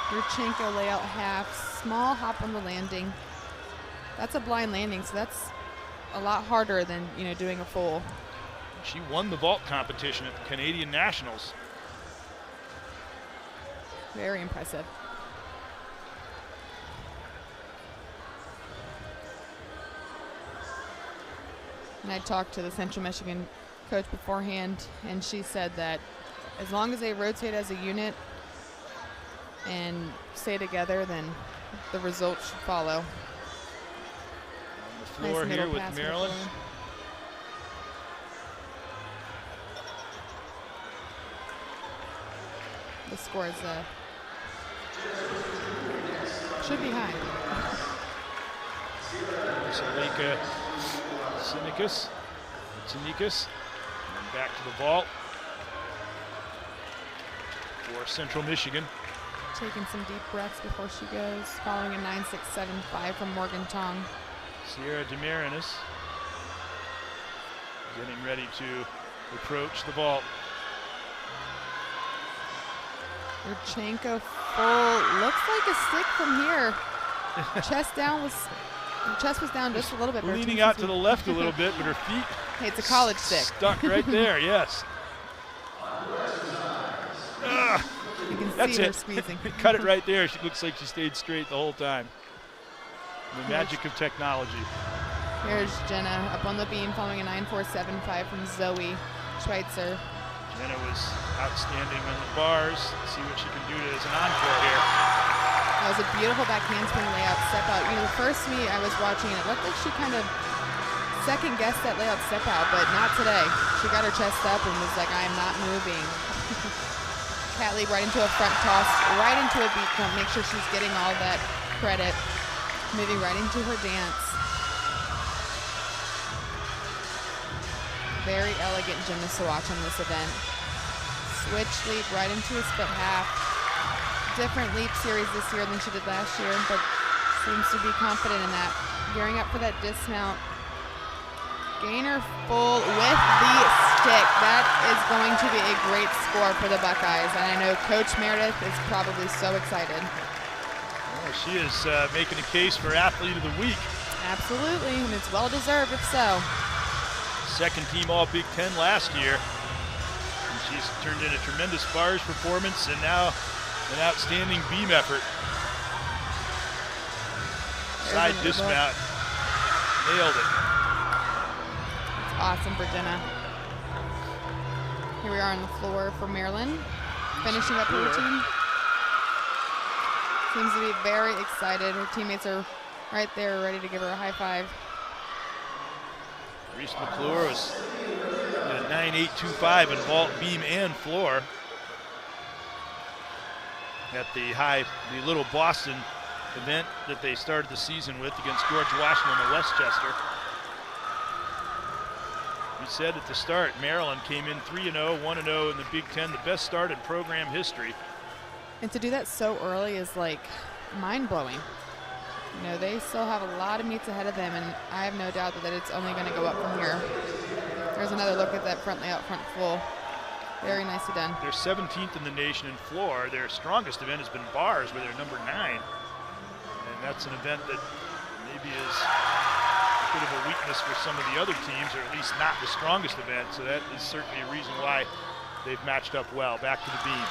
Yurchenko layout half, small hop on the landing. That's a blind landing, so that's a lot harder than, you know, doing a full. She won the vault competition at the Canadian Nationals. Very impressive. And I talked to the Central Michigan coach beforehand, and she said that as long as they rotate as a unit and stay together, then the results should follow. floor Nice here middle with pass Maryland. before. The score is should be high. Salika Tsinikas. And back to the vault for Central Michigan. Taking some deep breaths before she goes, following a 9.675 from Morgan Tong. Sierra Demarinis getting ready to approach the vault. Yurchenko full, looks like a stick from here. Chest was down just a little bit. Leaning out to the left a little bit, but her feet hey, it's a college stick. Stuck right there, yes. You can That's see her it. squeezing. Cut it right there. She looks like she stayed straight the whole time. The magic of technology. Here's Jenna up on the beam following a 9.475 from Zoe Schweitzer. Jenna was outstanding on the bars. Let's see what she can do as an encore here. That was a beautiful back handspring layout step out. You know, the first meet I was watching it looked like she kind of second guessed that layout step out, but not today. She got her chest up and was like, I am not moving. Cat leap right into a front toss, right into a beat jump. Make sure she's getting all that credit. Moving right into her dance. Very elegant gymnast to watch on this event. Switch leap right into a split half. Different leap series this year than she did last year, but seems to be confident in that. Gearing up for that dismount. Gainer full with the stick. That is going to be a great score for the Buckeyes, and I know Coach Meredith is probably so excited. Well, she is making a case for Athlete of the Week. Absolutely, and it's well deserved if so. Second team All Big Ten last year. And she's turned in a tremendous bars performance and now an outstanding beam effort. Side dismount. Nailed it. It's awesome for Jenna. Here we are on the floor for Maryland. Finishing up her routine. Seems to be very excited. Her teammates are right there ready to give her a high five. Reese McClure was at a 9.825 in vault, beam, and floor at the Little Boston event that they started the season with against George Washington in Westchester. We said at the start, Maryland came in 3-0, 1-0 in the Big Ten, the best start in program history. And to do that so early is like mind-blowing. You know, they still have a lot of meets ahead of them, and I have no doubt that it's only going to go up from here. There's another look at that front layout, front full. Very nicely done. They're 17th in the nation in floor. Their strongest event has been bars, where they're number 9. And that's an event that maybe is a bit of a weakness for some of the other teams, or at least not the strongest event. So that is certainly a reason why they've matched up well. Back to the beam.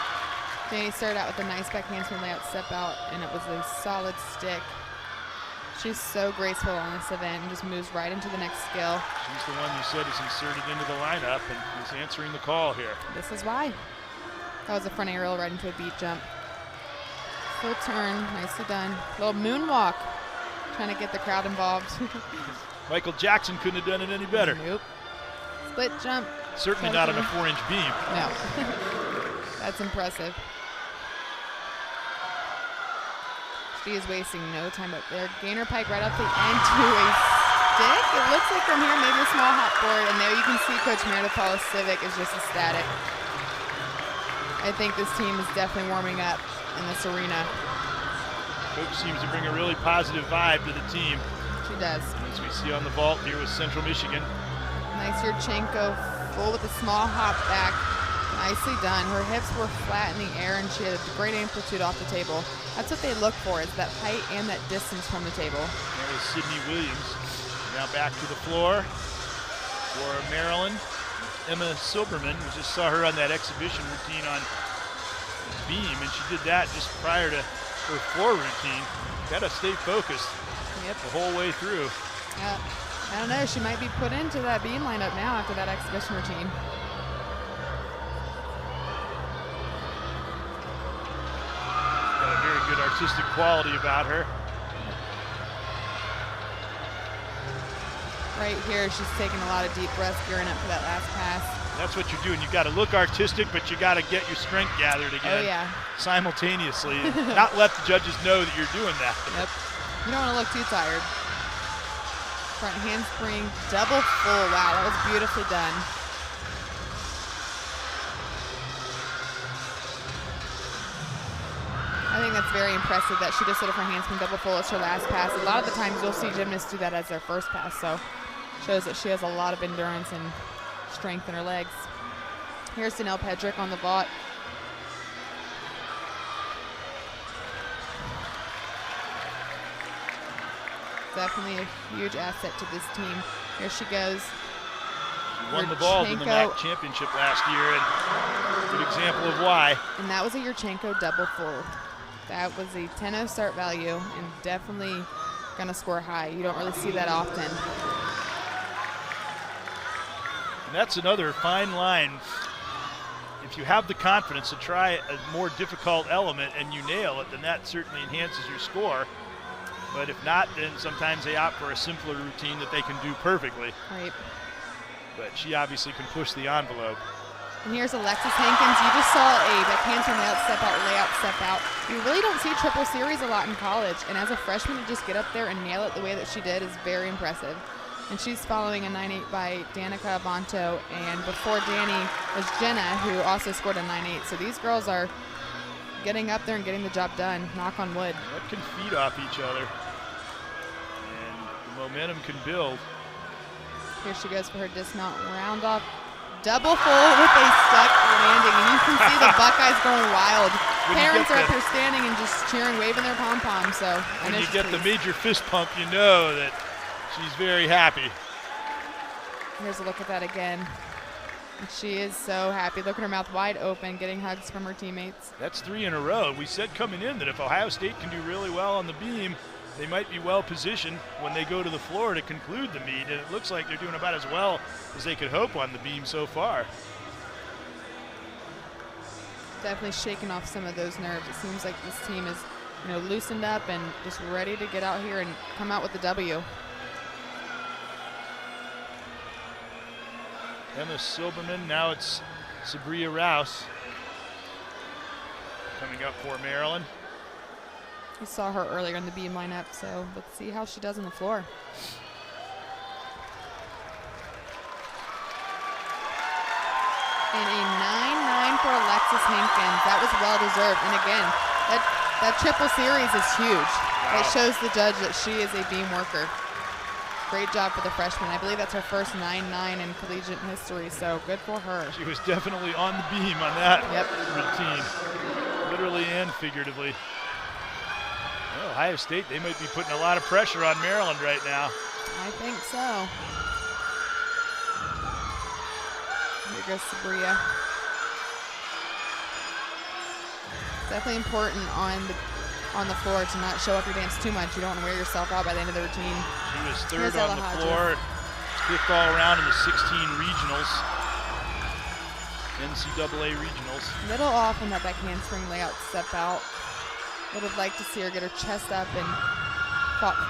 Danny started out with a nice back handspring layout step out, and it was a solid stick. She's so graceful on this event and just moves right into the next skill. She's the one you said is inserted into the lineup and is answering the call here. This is why. That was a front aerial right into a beat jump. Full turn, nicely done. Little moonwalk, trying to get the crowd involved. Michael Jackson couldn't have done it any better. Nope. Split jump. Certainly not on a 4-inch beam. No. That's impressive. She is wasting no time up there. Gainer pike right up the end to a stick. It looks like from here, maybe a small hop forward. And there you can see Coach Meredith Paula Civic is just ecstatic. I think this team is definitely warming up in this arena. Coach seems to bring a really positive vibe to the team. She does. As we see on the vault here with Central Michigan. Nice Yurchenko full with a small hop back. Nicely done. Her hips were flat in the air and she had a great amplitude off the table. That's what they look for, is that height and that distance from the table. There is Sydney Williams. Now back to the floor for Maryland. Emma Silberman, we just saw her on that exhibition routine on beam, and she did that just prior to her floor routine. Got to stay focused the whole way through. I don't know, she might be put into that beam lineup now after that exhibition routine. Good artistic quality about her. Right here, she's taking a lot of deep breaths, gearing up for that last pass. That's what you're doing. You got to look artistic, but you got to get your strength gathered again. Oh, yeah. Simultaneously, and not let the judges know that you're doing that. Yep. You don't want to look too tired. Front handspring, double full. Wow, that was beautifully done. I think that's very impressive that she just did a front handspring double full as her last pass. A lot of the times you'll see gymnasts do that as their first pass, so shows that she has a lot of endurance and strength in her legs. Here's Danelle Pedrick on the vault. Definitely a huge asset to this team. Here she goes. She won the vault in the MAC championship last year, and a good example of why. And that was a Yurchenko double full. That was a 10-0 start value, and definitely going to score high. You don't really see that often. And that's another fine line. If you have the confidence to try a more difficult element and you nail it, then that certainly enhances your score. But if not, then sometimes they opt for a simpler routine that they can do perfectly. Right. But she obviously can push the envelope. And here's Alexis Hankins. You just saw a backhand layout, step out, layout, step out. You really don't see triple series a lot in college. And as a freshman, to just get up there and nail it the way that she did is very impressive. And she's following a 9.8 by Danica Avanto. And before Danny was Jenna, who also scored a 9.8. So these girls are getting up there and getting the job done. Knock on wood. What can feed off each other? And the momentum can build. Here she goes for her dismount round off. Double full with a stuck landing. And you can see the Buckeyes going wild. Parents are up here standing and just cheering, waving their pom-poms. So when you get the major fist pump, you know that she's very happy. Here's a look at that again. And she is so happy. Look at her mouth wide open, getting hugs from her teammates. That's 3 in a row. We said coming in that if Ohio State can do really well on the beam, they might be well positioned when they go to the floor to conclude the meet. And it looks like they're doing about as well as they could hope on the beam so far. Definitely shaking off some of those nerves. It seems like this team is, loosened up and just ready to get out here and come out with the W. Emma Silberman, now it's Sabria Rouse coming up for Maryland. We saw her earlier in the beam lineup, so let's see how she does on the floor. And a 9.9 for Alexis Hankins. That was well deserved. And again, that triple series is huge. Wow. It shows the judge that she is a beam worker. Great job for the freshman. I believe that's her first 9.9 in collegiate history, so good for her. She was definitely on the beam on that routine, literally and figuratively. Well, Ohio State, they might be putting a lot of pressure on Maryland right now. I think so. Here goes Sabria. Definitely important on the floor to not show up your dance too much. You don't want to wear yourself out by the end of the routine. She was third on the floor, fifth all around in the 16 regionals, NCAA regionals. Little off on that back handspring layout step out. Would have liked to see her get her chest up and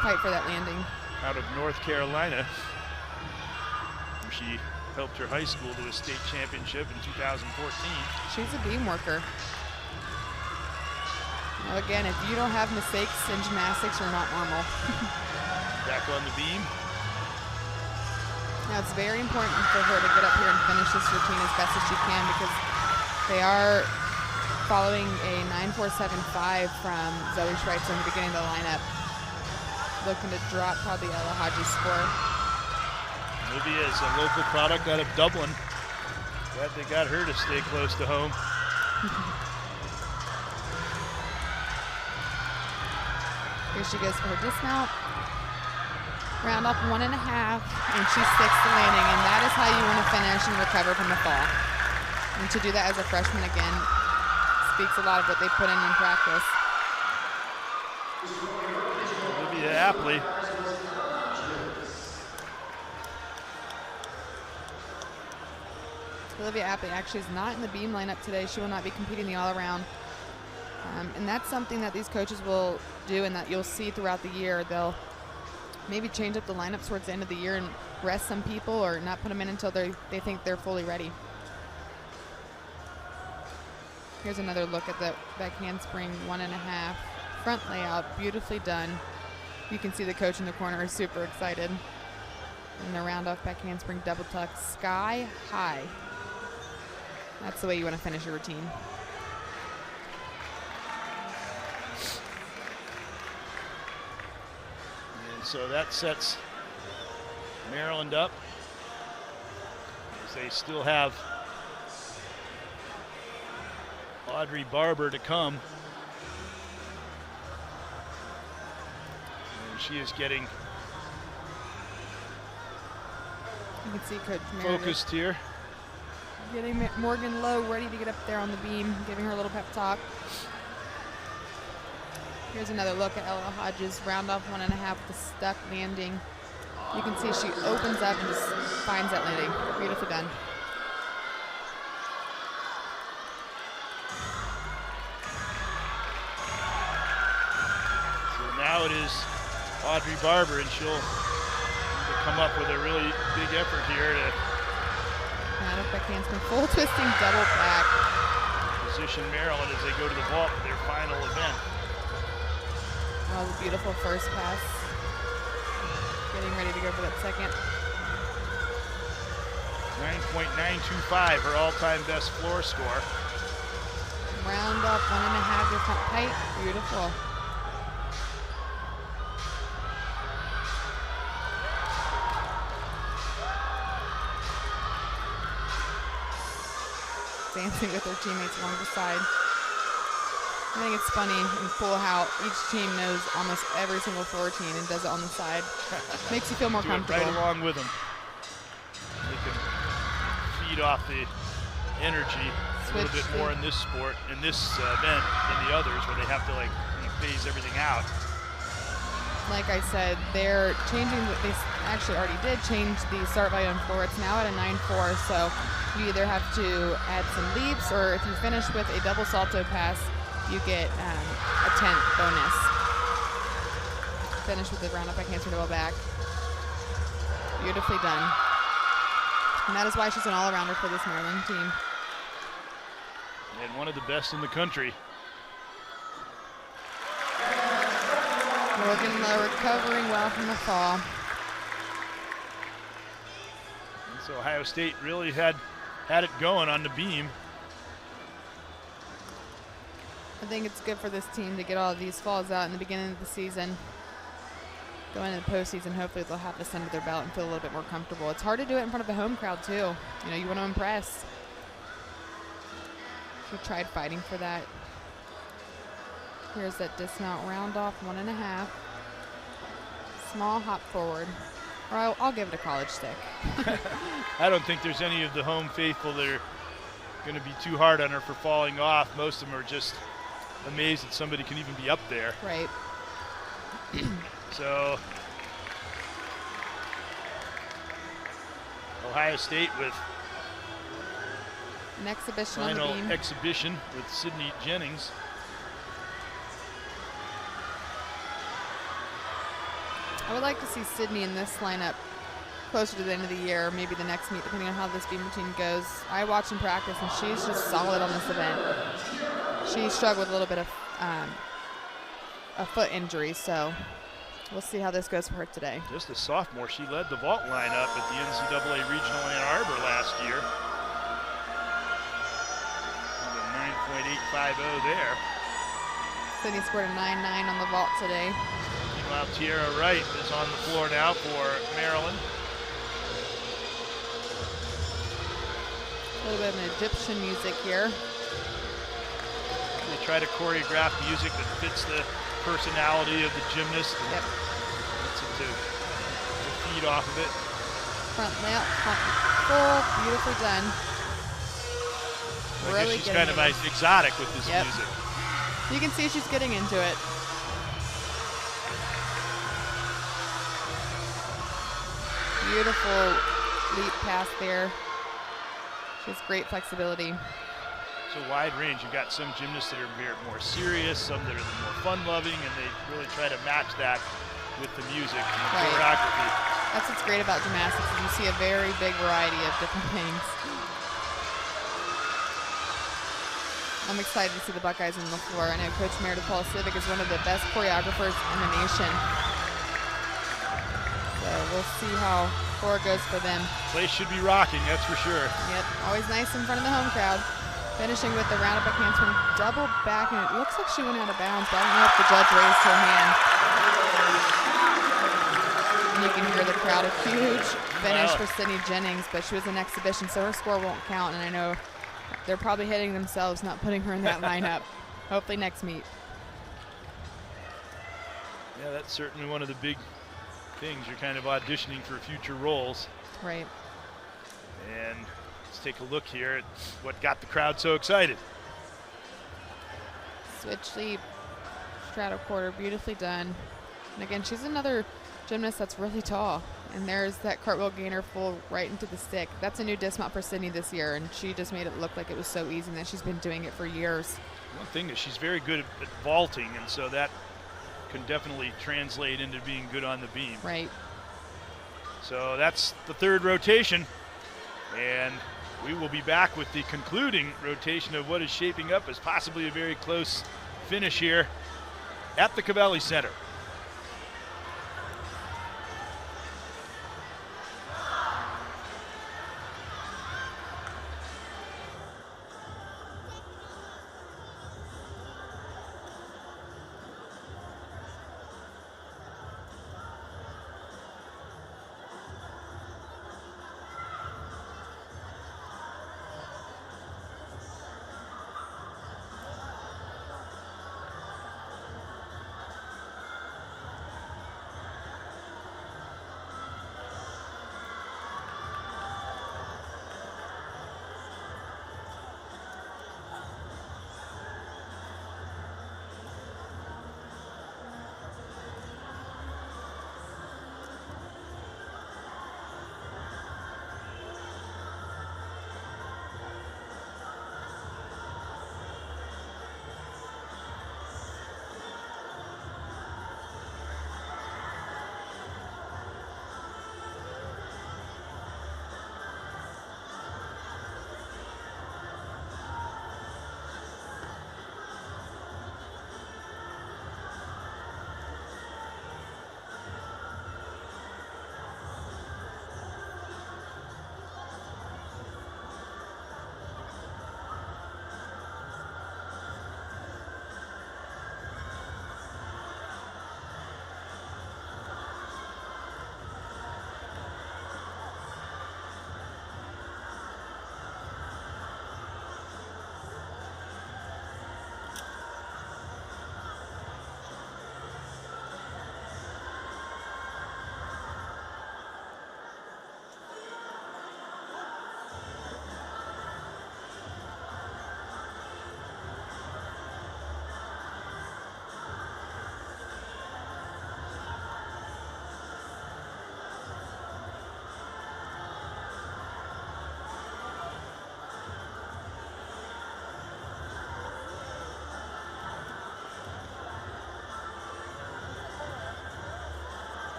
fight for that landing. Out of North Carolina, where she helped her high school to a state championship in 2014. She's a beam worker. Now again, if you don't have mistakes in gymnastics, you're not normal. Back on the beam. Now it's very important for her to get up here and finish this routine as best as she can, because they are following a 9.475 from Zoe Schweitzer in the beginning of the lineup. Looking to drop probably Ella Hodges' score. Olivia is a local product out of Dublin. Glad they got her to stay close to home. Here she goes for her dismount. Round off 1.5, and she sticks the landing, and that is how you want to finish and recover from the fall. And to do that as a freshman again speaks a lot of what they put in practice. Olivia Apley. Olivia Apley actually is not in the beam lineup today. She will not be competing the all-around. And that's something that these coaches will do and that you'll see throughout the year. They'll maybe change up the lineups towards the end of the year and rest some people or not put them in until they think they're fully ready. Here's another look at the back handspring 1.5. Front layout, beautifully done. You can see the coach in the corner is super excited. And the round off back handspring double tuck, sky high. That's the way you want to finish your routine. And so that sets Maryland up, as they still have Audrey Barber to come. And she is getting You can see Coach Meredith focused here. getting Morgan Lowe ready to get up there on the beam, giving her a little pep talk. Here's another look at Ella Hodges, round off 1.5 with a stuck landing. You can see she opens up and just finds that landing. Beautifully done. So now it is Audrey Barber, and she'll come up with a really big effort here to Round off back handspring, full twisting double back. position Maryland as they go to the vault for their final event. That was a beautiful first pass. Getting ready to go for that second. 9.925, her all-time best floor score. Round up 1.5, your front tight. Beautiful. Dancing with their teammates along the side. I think it's funny and cool how each team knows almost every single floor routine and does it on the side. Makes you feel more Do comfortable. it right along with them. They can feed off the energy a little bit more in this sport, in this event, than the others, where they have to like phase everything out. Like I said, they're changing. They actually already did change the start volume floor. It's now at a 9.4, so you either have to add some leaps, or if you finish with a double salto pass, you get a 10th bonus. Finish with the round up back handspring double back. Beautifully done. And that is why she's an all-arounder for this Maryland team. And one of the best in the country. Morgan Lowe recovering well from the fall. And so Ohio State really had it going on the beam. I think it's good for this team to get all of these falls out in the beginning of the season. Going into the postseason, hopefully they'll have this under their belt and feel a little bit more comfortable. It's hard to do it in front of a home crowd too. You know, you want to impress. She tried fighting for that. Here's that dismount round off 1.5. Small hop forward. Or I'll give it a college stick. I don't think there's any of the home faithful that are going to be too hard on her for falling off. Most of them are just amazed that somebody can even be up there. Right. So Ohio State with An exhibition on the final beam. exhibition with Sydney Jennings. I would like to see Sydney in this lineup closer to the end of the year, maybe the next meet, depending on how this beam routine goes. I watch in practice, and she's just solid on this event. She struggled with a little bit of a foot injury, so we'll see how this goes for her today. Just a sophomore, she led the vault lineup at the NCAA Regional Ann Arbor last year. 9.850 there. Sydney scored a 9.9 on the vault today. Meanwhile, Tierra Wright is on the floor now for Maryland. A little bit of an Egyptian music here. They try to choreograph music that fits the personality of the gymnast. Yep. Gets it to feed off of it. Front layout, front full, beautifully done. I Really guess she's getting kind of into it. exotic with this Yep. music. You can see she's getting into it. Beautiful leap pass there. She has great flexibility. It's a wide range. You've got some gymnasts that are more serious, some that are more fun-loving, and they really try to match that with the music and the Right. choreography. That's what's great about gymnastics, is you see a very big variety of different things. I'm excited to see the Buckeyes on the floor. I know Coach Meredith Paul-Civic is one of the best choreographers in the nation. So we'll see how floor goes for them. Place should be rocking, that's for sure. Yep, always nice in front of the home crowd. Finishing with the round up back handspring, double back, and it looks like she went out of bounds, but I don't know if the judge raised her hand. And you can hear the crowd. A huge finish for Sydney Jennings, but she was an exhibition, so her score won't count, and I know they're probably hitting themselves not putting her in that lineup. Hopefully next meet. Yeah, that's certainly one of the big things. You're kind of auditioning for future roles. Right. And let's take a look here at what got the crowd so excited. Switch leap, straddle quarter, beautifully done. And again, she's another gymnast that's really tall. And there's that cartwheel gainer full right into the stick. That's a new dismount for Sydney this year, and she just made it look like it was so easy, and that she's been doing it for years. One thing is she's very good at vaulting, and so that can definitely translate into being good on the beam. Right. So that's the third rotation, and we will be back with the concluding rotation of what is shaping up as possibly a very close finish here at the Cavelli Center.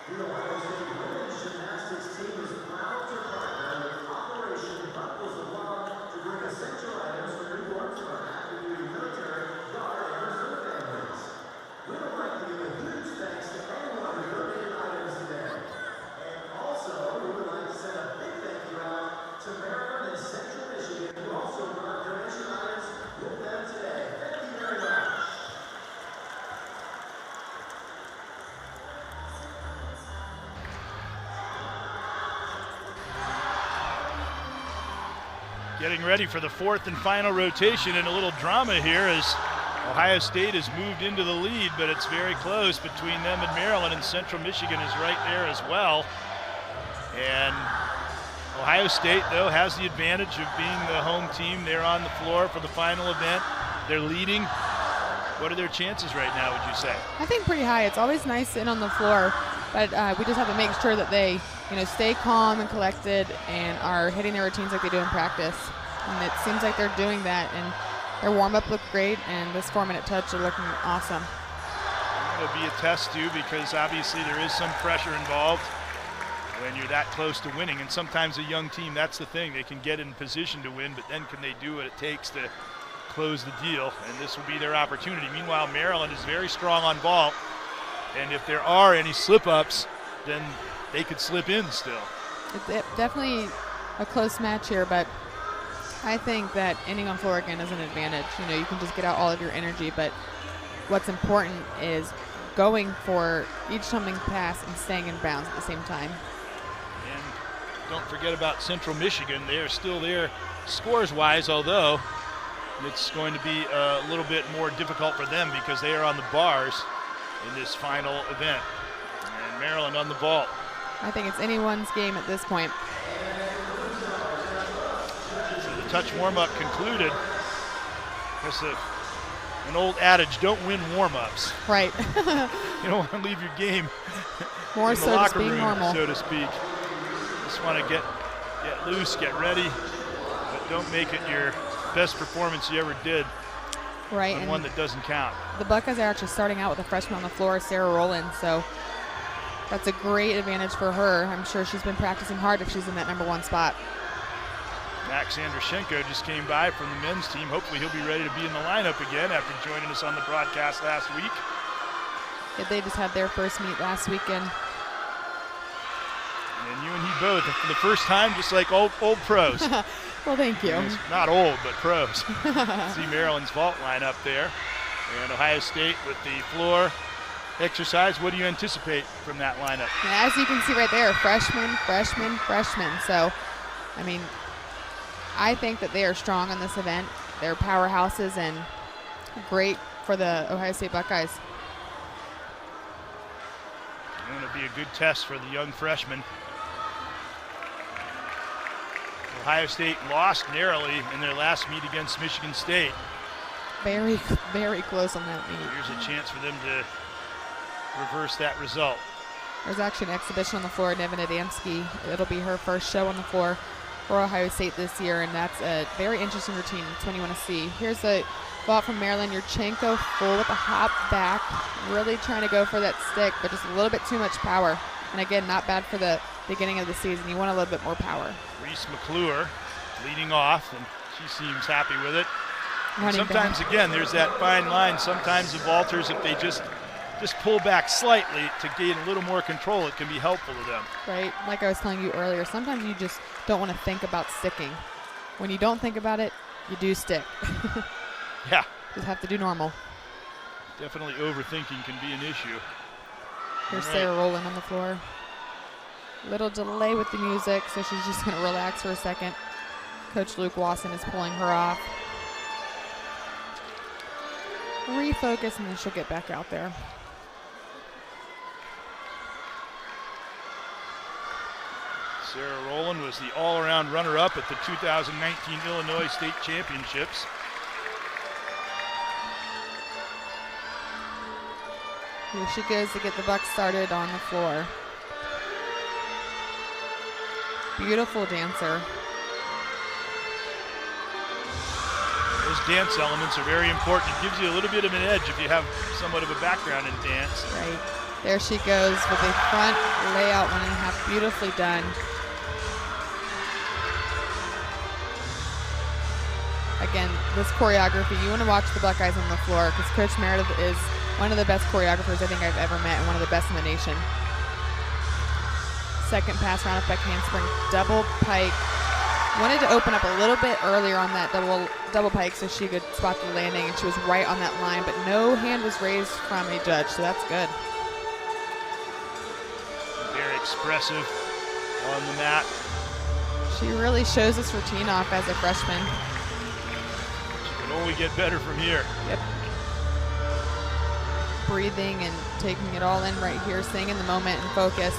The Ohio State women's gymnastics team is proud to partner with Operation Buckles of Love to bring essential items from newborns to our active duty military, guard, and reserve families. We would like to give a huge thanks to anyone who donated items today. And also, we would like to send a big thank you out to Maryland and Central Michigan, who also brought donation items with them today. Thank you very much. Getting ready for the fourth and final rotation, and a little drama here as Ohio State has moved into the lead, but it's very close between them and Maryland, and Central Michigan is right there as well. And Ohio State, though, has the advantage of being the home team. They're on the floor for the final event. They're leading. What are their chances right now, would you say? I think pretty high. It's always nice sitting on the floor, but we just have to make sure that they, stay calm and collected and are hitting their routines like they do in practice. And it seems like they're doing that, and their warm-up looked great, and this 4-minute touch are looking awesome. It'll be a test, too, because obviously there is some pressure involved when you're that close to winning. And sometimes a young team, that's the thing. They can get in position to win, but then can they do what it takes to close the deal? And this will be their opportunity. Meanwhile, Maryland is very strong on ball, and if there are any slip-ups, then they could slip in still. It's definitely a close match here, but I think that ending on floor again is an advantage. You can just get out all of your energy, but what's important is going for each tumbling pass and staying in bounds at the same time. And don't forget about Central Michigan. They are still there scores-wise, although it's going to be a little bit more difficult for them because they are on the bars in this final event. And Maryland on the vault. I think it's anyone's game at this point. So the touch warm-up concluded. That's an old adage, don't win warm-ups. Right. You don't want to leave your game more in so the locker to speak room, normal, so to speak. Just want to get loose, get ready, but don't make it your best performance you ever did. Right. And one that doesn't count. The Buckeyes are actually starting out with a freshman on the floor, Sarah Rowland, so that's a great advantage for her. I'm sure she's been practicing hard if she's in that #1 spot. Max Andrushenko just came by from the men's team. Hopefully he'll be ready to be in the lineup again after joining us on the broadcast last week. Yeah, they just had their first meet last weekend. And you and he both, for the first time, just like old pros. Well, thank you. Not old, but pros. See Maryland's vault lineup there. And Ohio State with the floor exercise. What do you anticipate from that lineup? Yeah, as you can see right there, freshman, freshman, freshman. So, I mean, I think that they are strong on this event. They're powerhouses and great for the Ohio State Buckeyes. Going to be a good test for the young freshmen. Ohio State lost narrowly in their last meet against Michigan State. Very, very close on that meet. Here's a chance for them to reverse that result. There's actually an exhibition on the floor, Nevin Adamski. It'll be her first show on the floor for Ohio State this year, and that's a very interesting routine. It's one you want to see. Here's a vault from Maryland. Yurchenko full with a hop back, really trying to go for that stick, but just a little bit too much power. And again, not bad for the beginning of the season. You want a little bit more power. Reese McClure leading off, and she seems happy with it. Sometimes, back. Again, there's that fine line. Sometimes the vaulters, if they just pull back slightly to gain a little more control, it can be helpful to them. Right. Like I was telling you earlier, sometimes you just don't want to think about sticking. When you don't think about it, you do stick. Yeah. Just have to do normal. Definitely overthinking can be an issue. Here's All right. Sarah Rowland on the floor. Little delay with the music, so she's just going to relax for a second. Coach Luke Wasson is pulling her off. Refocus, and then she'll get back out there. Sarah Rowland was the all-around runner-up at the 2019 Illinois State Championships. Here she goes to get the Bucks started on the floor. Beautiful dancer. Those dance elements are very important. It gives you a little bit of an edge if you have somewhat of a background in dance. Right. There she goes with a front layout 1.5, beautifully done. Again, this choreography, you want to watch the Buckeyes on the floor because Coach Meredith is one of the best choreographers I think I've ever met and one of the best in the nation. Second pass, round up back handspring, double pike. Wanted to open up a little bit earlier on that double pike so she could spot the landing, and she was right on that line, but no hand was raised from a judge, so that's good. Very expressive on the mat. She really shows this routine off as a freshman. She can only get better from here. Yep. Breathing and taking it all in right here, staying in the moment and focused.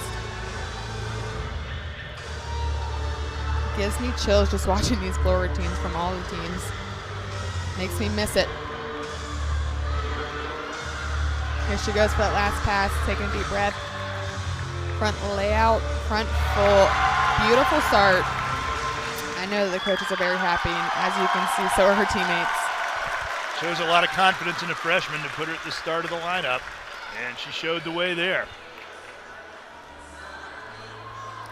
Gives me chills just watching these floor routines from all the teams. Makes me miss it. Here she goes for that last pass, taking a deep breath. Front layout, front full, beautiful start. I know the coaches are very happy, and as you can see, so are her teammates. Shows a lot of confidence in a freshman to put her at the start of the lineup, and she showed the way there.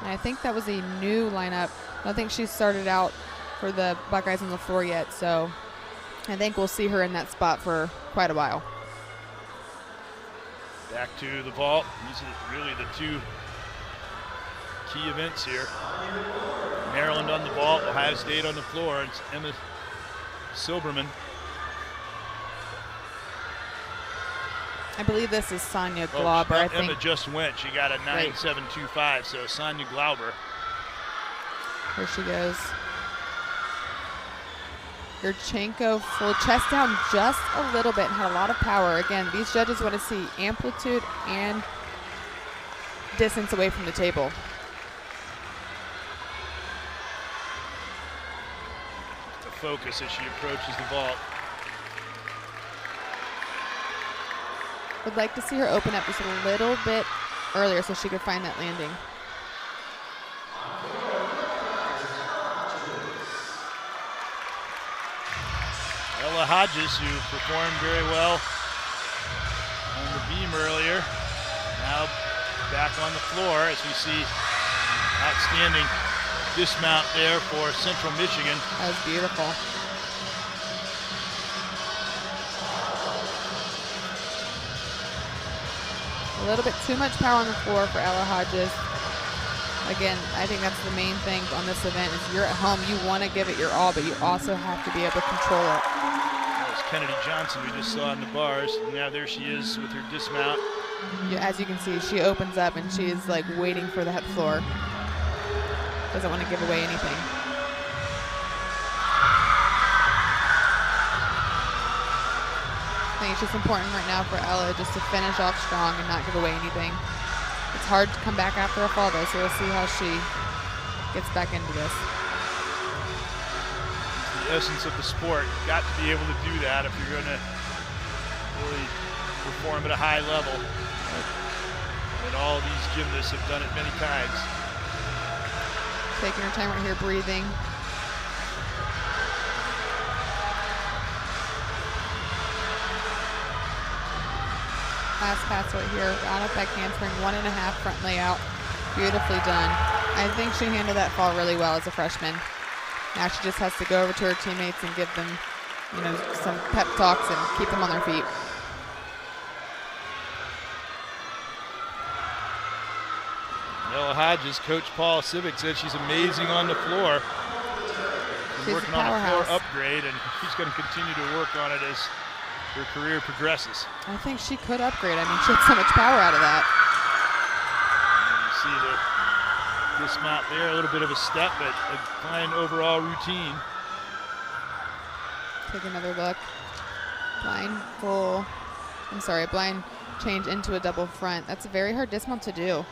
And I think that was a new lineup. I don't think she started out for the Buckeyes on the floor yet, so I think we'll see her in that spot for quite a while. Back to the vault. These are really the two key events here. Maryland on the vault, Ohio State on the floor. It's Emma Silberman. I believe this is Sonia Glauber. I think Emma just went. She got a 9.725, so Sonia Glauber. Here she goes. Yurchenko full chest down just a little bit and had a lot of power. Again, these judges want to see amplitude and distance away from the table. The focus as she approaches the vault. Would like to see her open up just a little bit earlier so she could find that landing. Ella Hodges, who performed very well on the beam earlier, now back on the floor as we see outstanding dismount there for Central Michigan. That was beautiful. A little bit too much power on the floor for Ella Hodges. Again, I think that's the main thing on this event is you're at home, you want to give it your all, but you also have to be able to control it. That was Kennedy Johnson we just saw in the bars. And now there she is with her dismount. Yeah, as you can see, she opens up and she's like waiting for that floor. Doesn't want to give away anything. I think it's just important right now for Ella just to finish off strong and not give away anything. It's hard to come back after a fall though, so we'll see how she gets back into this. The essence of the sport. You've got to be able to do that if you're going to really perform at a high level. And all these gymnasts have done it many times. Taking her time right here, breathing. Last pass right here, round up back handspring, 1.5 front layout. Beautifully done. I think she handled that fall really well as a freshman. Now she just has to go over to her teammates and give them, you know, some pep talks and keep them on their feet. Ella Hodges, Coach Paul Civic said she's amazing on the floor. She's working on a floor upgrade, and she's going to continue to work on it as her career progresses. I think she could upgrade. I mean, she had so much power out of that. And you see the dismount there, a little bit of a step, but a fine overall routine. Take another look. Blind change into a double front. That's a very hard dismount to do.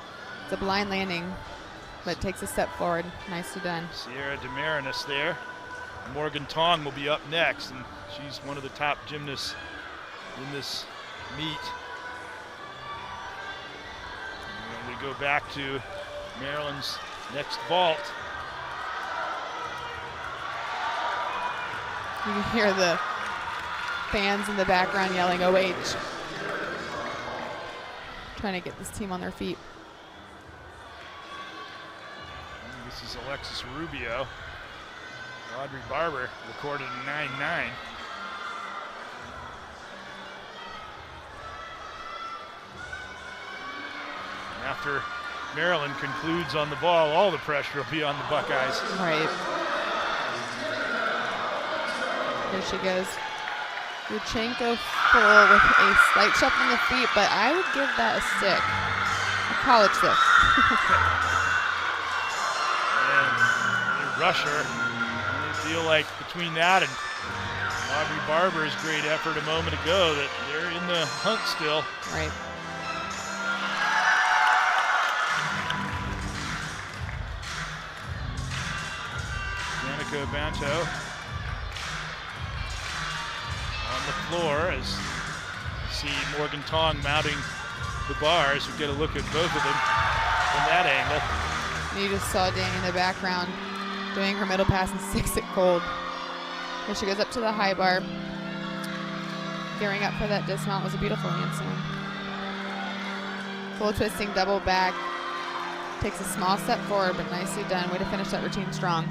It's a blind landing, but takes a step forward. Nicely done. Sierra DeMarinis there. Morgan Tong will be up next, and she's one of the top gymnasts in this meet. And we go back to Maryland's next vault. You can hear the fans in the background yelling OH. trying to get this team on their feet. This is Alexis Rubio. Audrey Barber recorded a 9-9. After Maryland concludes on the ball, all the pressure will be on the Buckeyes. Right. Here she goes. Yurchenko full with a slight shuffle in the feet, but I would give that a stick. A college stick. And they rush her. They feel like between that and Audrey Barber's great effort a moment ago that they're in the hunt still. Right. Danica Banto on the floor as you see Morgan Tong mounting the bars. We get a look at both of them from that angle. You just saw Danny in the background doing her middle pass and 6 it cold. Here she goes up to the high bar. Gearing up for that dismount was a beautiful handstand. Full twisting double back. Takes a small step forward, but nicely done. Way to finish that routine strong.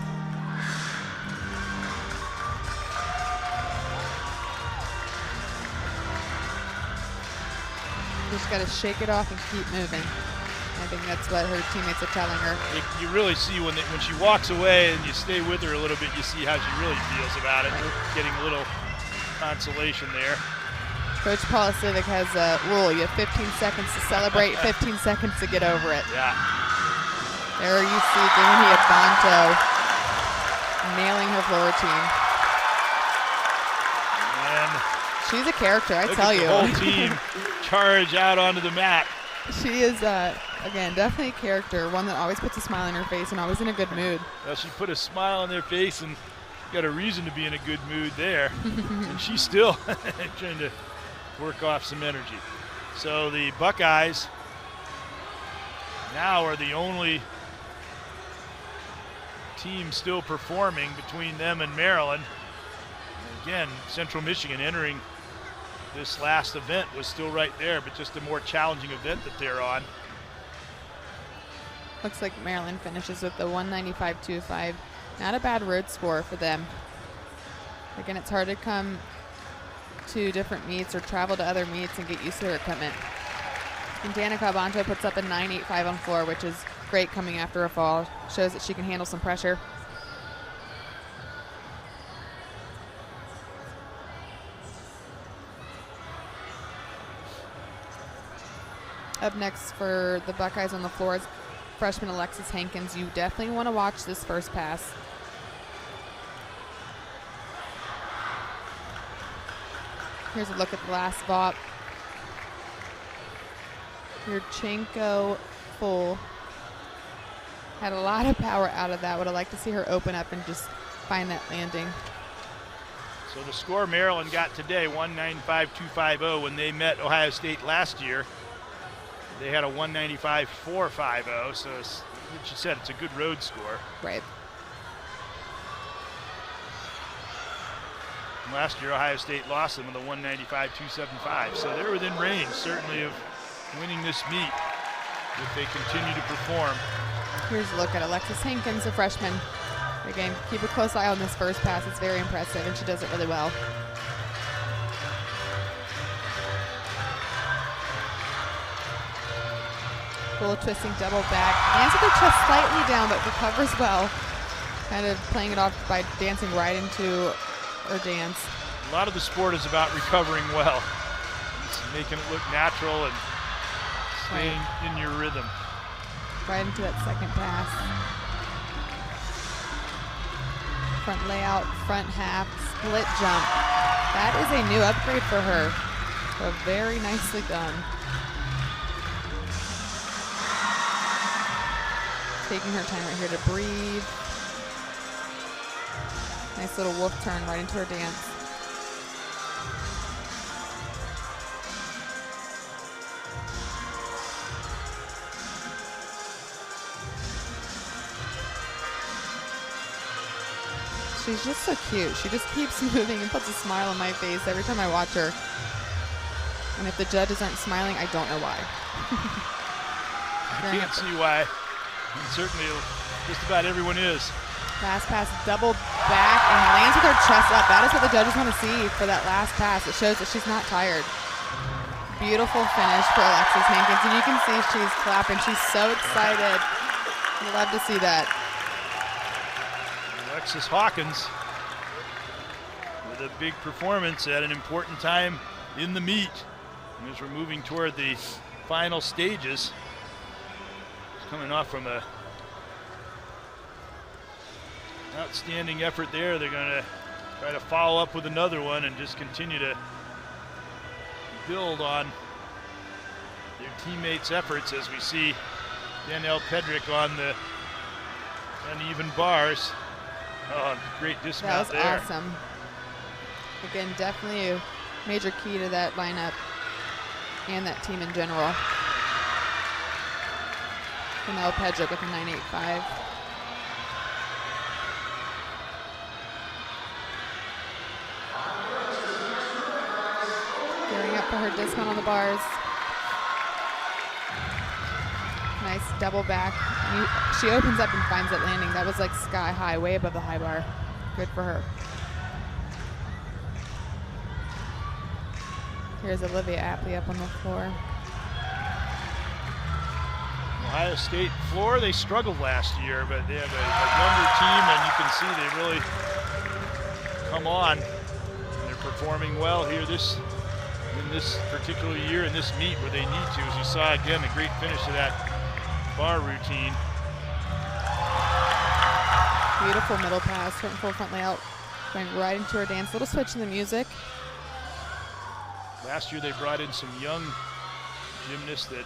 Just got to shake it off and keep moving. I think that's what her teammates are telling her. You really see when she walks away and you stay with her a little bit, you see how she really feels about it. Right. Getting a little consolation there. Coach Polisivic has a rule. You have 15 seconds to celebrate, 15 seconds to get over it. Yeah. There you see Danny Abanto nailing her floor routine. And she's a character, I tell you. The whole team charge out onto the mat. She is, again, definitely a character, one that always puts a smile on her face and always in a good mood. Well, she put a smile on their face and got a reason to be in a good mood there. And she's still trying to work off some energy. So the Buckeyes now are the only team still performing between them and Maryland. And again, Central Michigan entering this last event was still right there, but just a more challenging event that they're on. Looks like Maryland finishes with the 195.25. Not a bad road score for them. Again, it's hard to come to different meets or travel to other meets and get used to their equipment. And Danica Abanto puts up a 9.85 on floor, which is great coming after a fall. Shows that she can handle some pressure. Up next for the Buckeyes on the floor is freshman Alexis Hankins. You definitely want to watch this first pass. Here's a look at the last VOP. Yurchenko full. Had a lot of power out of that. Would have liked to see her open up and just find that landing. So the score Maryland got today, 195.250. When they met Ohio State last year, they had a 195.450. So it's, like you said, it's a good road score. Right. Last year, Ohio State lost them with a 195.275. So they're within range, certainly, of winning this meet if they continue to perform. Here's a look at Alexis Hankins, a freshman. Again, keep a close eye on this first pass. It's very impressive, and she does it really well. Full twisting double back. Lands with her chest slightly down, but recovers well. Kind of playing it off by dancing right into her dance. A lot of the sport is about recovering well. It's making it look natural and staying in your rhythm. Right into that second pass. Front layout, front half, split jump. That is a new upgrade for her. So very nicely done. Taking her time right here to breathe. Nice little wolf turn right into her dance. She's just so cute. She just keeps moving and puts a smile on my face every time I watch her. And if the judges aren't smiling, I don't know why. I can't see why. And certainly just about everyone is. Last pass, double back, and lands with her chest up. That is what the judges want to see for that last pass. It shows that she's not tired. Beautiful finish for Alexis Hankins, and you can see she's clapping. She's so excited. Love to see that. Alexis Hawkins with a big performance at an important time in the meet. And as we're moving toward the final stages, coming off from a outstanding effort there. They're going to try to follow up with another one and just continue to build on their teammates' efforts as we see Danielle Pedrick on the uneven bars. Oh, great dismount there. That was awesome. Again, definitely a major key to that lineup and that team in general. Danielle Pedrick with a 9.85. Gearing up for her dismount on the bars. Nice double back. She opens up and finds that landing. That was like sky high, way above the high bar. Good for her. Here's Olivia Apley up on the floor. Ohio State floor, they struggled last year, but they have a younger team, and you can see they really come on. And they're performing well here in this particular year in this meet where they need to. As you saw again, a great finish to that bar routine. Beautiful middle pass, full front layout, going right into her dance. Little switch in the music. Last year they brought in some young gymnasts that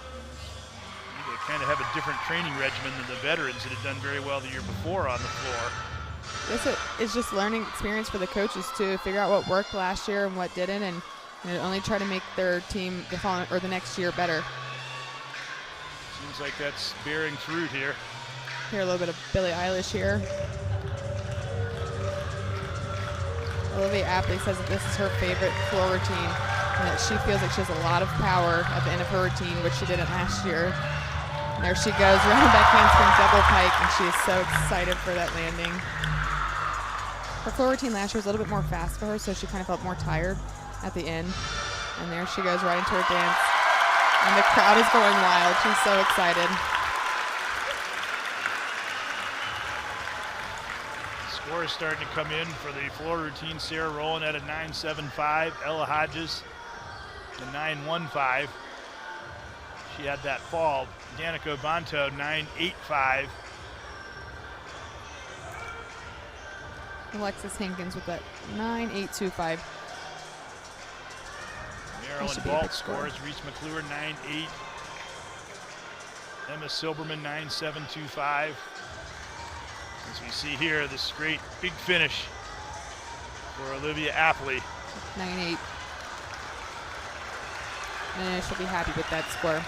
kind of have a different training regimen than the veterans that had done very well the year before on the floor. This is just learning experience for the coaches to figure out what worked last year and what didn't, and only try to make their team the following or the next year better. Seems like that's bearing fruit here. Hear a little bit of Billie Eilish here. Olivia Apley says that this is her favorite floor routine, and that she feels like she has a lot of power at the end of her routine, which she didn't last year. And there she goes, round back handspring double pike, and she is so excited for that landing. Her floor routine last year was a little bit more fast for her, so she kind of felt more tired at the end. And there she goes right into her dance. And the crowd is going wild. She's so excited. Score is starting to come in for the floor routine. Sarah Rowland at a 9.75. Ella Hodges a 9.15. She had that fall. Danica Bonto 9.85. Alexis Hankins with that 9.825. Marilyn Balt scores. Reese McClure 9.8. Emma Silberman 9.725. As we see here, this great big finish for Olivia Apley. 9.8. And she'll be happy with that score.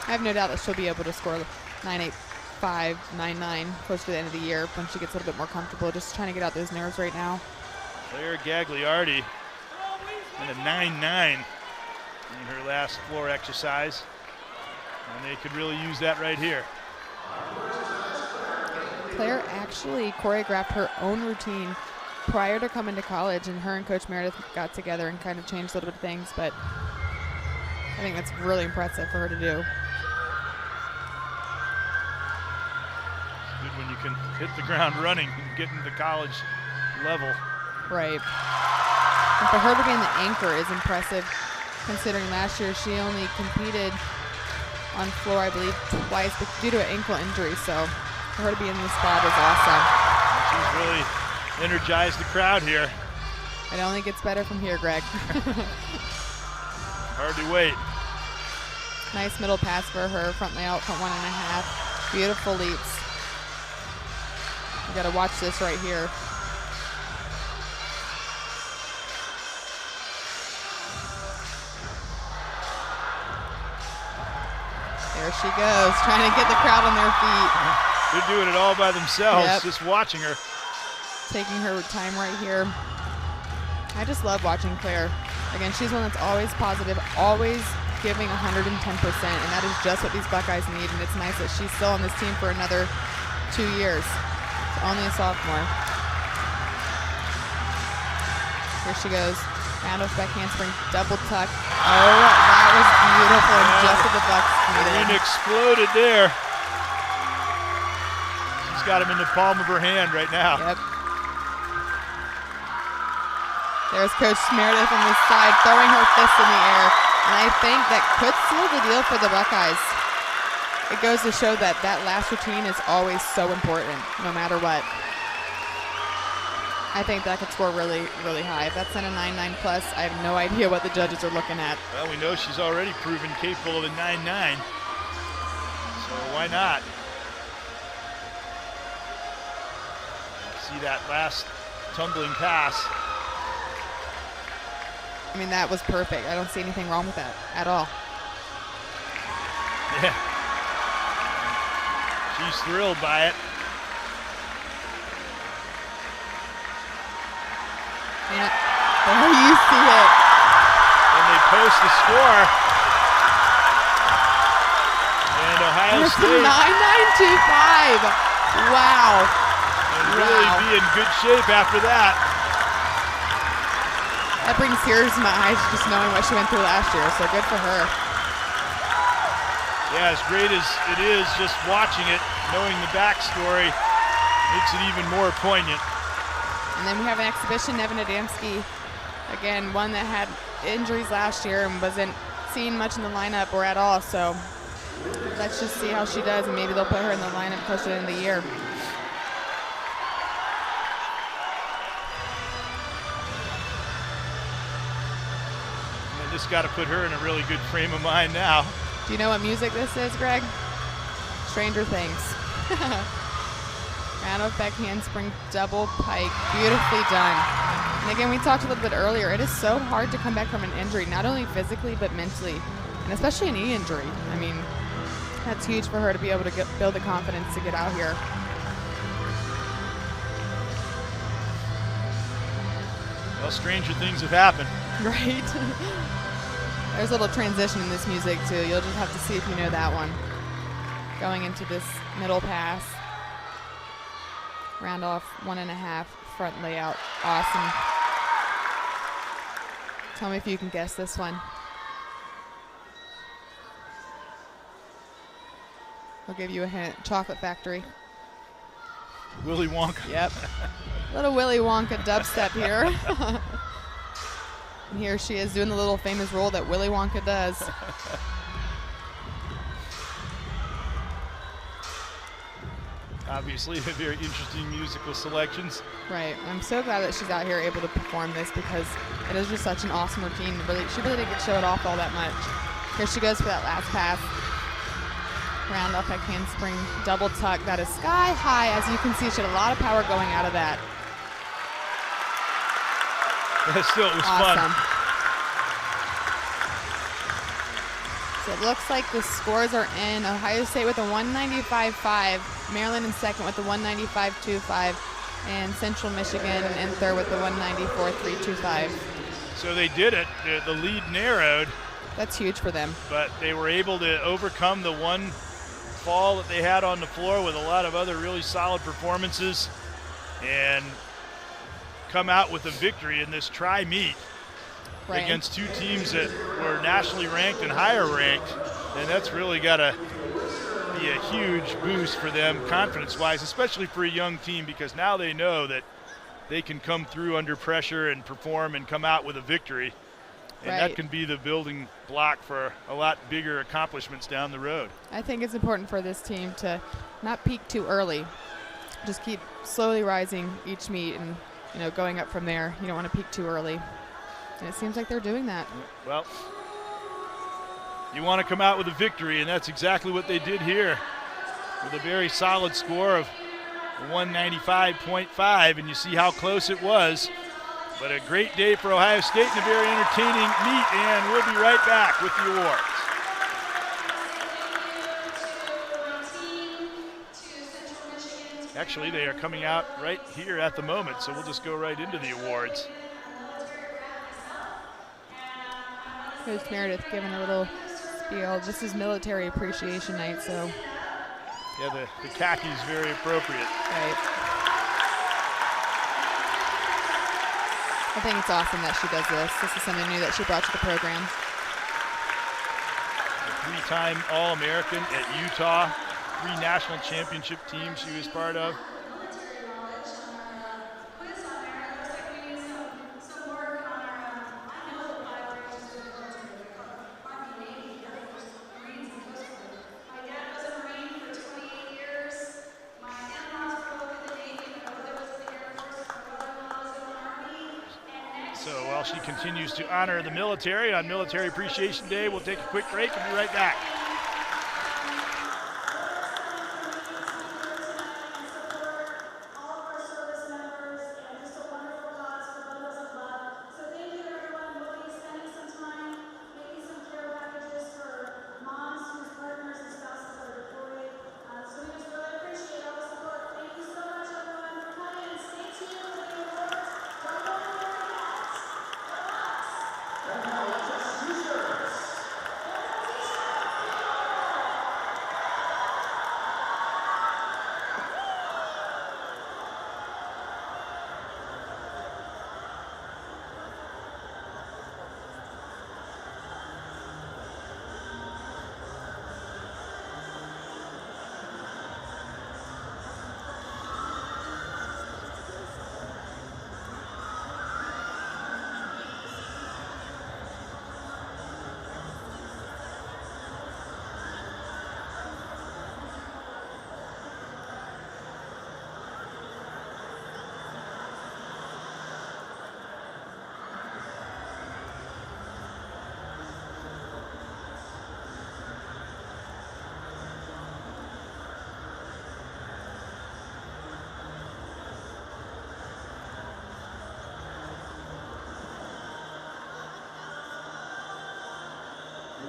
I have no doubt that she'll be able to score 9.85, 9.9 close to the end of the year when she gets a little bit more comfortable. Just trying to get out those nerves right now. Claire Gagliardi and a 9.9 in her last floor exercise. And they could really use that right here. Claire actually choreographed her own routine prior to coming to college, and her and Coach Meredith got together and kind of changed a little bit of things, but I think that's really impressive for her to do. It's good when you can hit the ground running and get into the college level. Right. And for her to be in the anchor is impressive, considering last year she only competed on floor, I believe, twice, but due to an ankle injury, so for her to be in this spot is awesome. She's really energized the crowd here. It only gets better from here, Greg. Hardly wait. Nice middle pass for her, front layout, front 1.5. Beautiful leaps. You gotta watch this right here. There she goes, trying to get the crowd on their feet. They're doing it all by themselves, Yep. just watching her. Taking her time right here. I just love watching Claire. Again, she's one that's always positive, always giving 110%, and that is just what these Buckeyes need, and it's nice that she's still on this team for another 2 years. So only a sophomore. Here she goes. Round-off back handspring, double tuck. Oh, that was beautiful, and just what the Bucks needed. Green exploded there. She's got him in the palm of her hand right now. Yep. There's Coach Meredith on the side, throwing her fist in the air. And I think that could seal the deal for the Buckeyes. It goes to show that that last routine is always so important, no matter what. I think that could score really, really high. If that's in a 9.9 plus, I have no idea what the judges are looking at. Well, we know she's already proven capable of a 9.9. So why not? See that last tumbling pass. I mean, that was perfect. I don't see anything wrong with that at all. Yeah. She's thrilled by it. Yeah. There you see it. And they post the score. And Ohio It's State. 9.925. Wow. And really be in good shape after that. That brings tears to my eyes just knowing what she went through last year, so good for her. Yeah, as great as it is just watching it, knowing the backstory makes it even more poignant. And then we have an exhibition, Nevin Adamski, again, one that had injuries last year and wasn't seen much in the lineup or at all, so let's just see how she does, and maybe they'll put her in the lineup closer to the end of the year. Just got to put her in a really good frame of mind now. Do you know what music this is, Greg? Stranger Things. Round-off back handspring, double pike, beautifully done. And again, we talked a little bit earlier, it is so hard to come back from an injury, not only physically but mentally, and especially a knee injury. I mean, that's huge for her to be able to build the confidence to get out here. Well, stranger things have happened. Right? There's a little transition in this music too. You'll just have to see if you know that one. Going into this middle pass. Round off 1.5 front layout. Awesome. Tell me if you can guess this one. I'll give you a hint. Chocolate Factory. Willy Wonka. Yep. Little Willy Wonka dubstep here. And here she is doing the little famous roll that Willy Wonka does. Obviously, very interesting musical selections. Right. I'm so glad that she's out here able to perform this because it is just such an awesome routine. She really didn't get to show it off all that much. Here she goes for that last pass. Round off back handspring, double tuck. That is sky high. As you can see, she had a lot of power going out of that. Still, it was Awesome. fun. So it looks like the scores are in. Ohio State with a 195.5, Maryland in second with a 195.25, and Central Michigan in third with the 194.325. So they did it. The lead narrowed. That's huge for them. But they were able to overcome the one fall that they had on the floor with a lot of other really solid performances and come out with a victory in this tri-meet against two teams that were nationally ranked and higher ranked. And that's really got to be a huge boost for them confidence-wise, especially for a young team, because now they know that they can come through under pressure and perform and come out with a victory. And that can be the building block for a lot bigger accomplishments down the road. I think it's important for this team to not peak too early. Just keep slowly rising each meet and going up from there. You don't want to peak too early. And it seems like they're doing that. Well, you want to come out with a victory, and that's exactly what they did here with a very solid score of 195.5, and you see how close it was. But a great day for Ohio State and a very entertaining meet, and we'll be right back with the awards. Actually, they are coming out right here at the moment, so we'll just go right into the awards. Coach Meredith giving a little spiel. This is military appreciation night, so. Yeah, the khaki is very appropriate. Right. I think it's awesome that she does this. This is something new that she brought to the program. A three-time All-American at Utah, 3 national championship teams she was part of. So while she continues to honor the military on Military Appreciation Day, we'll take a quick break and be right back.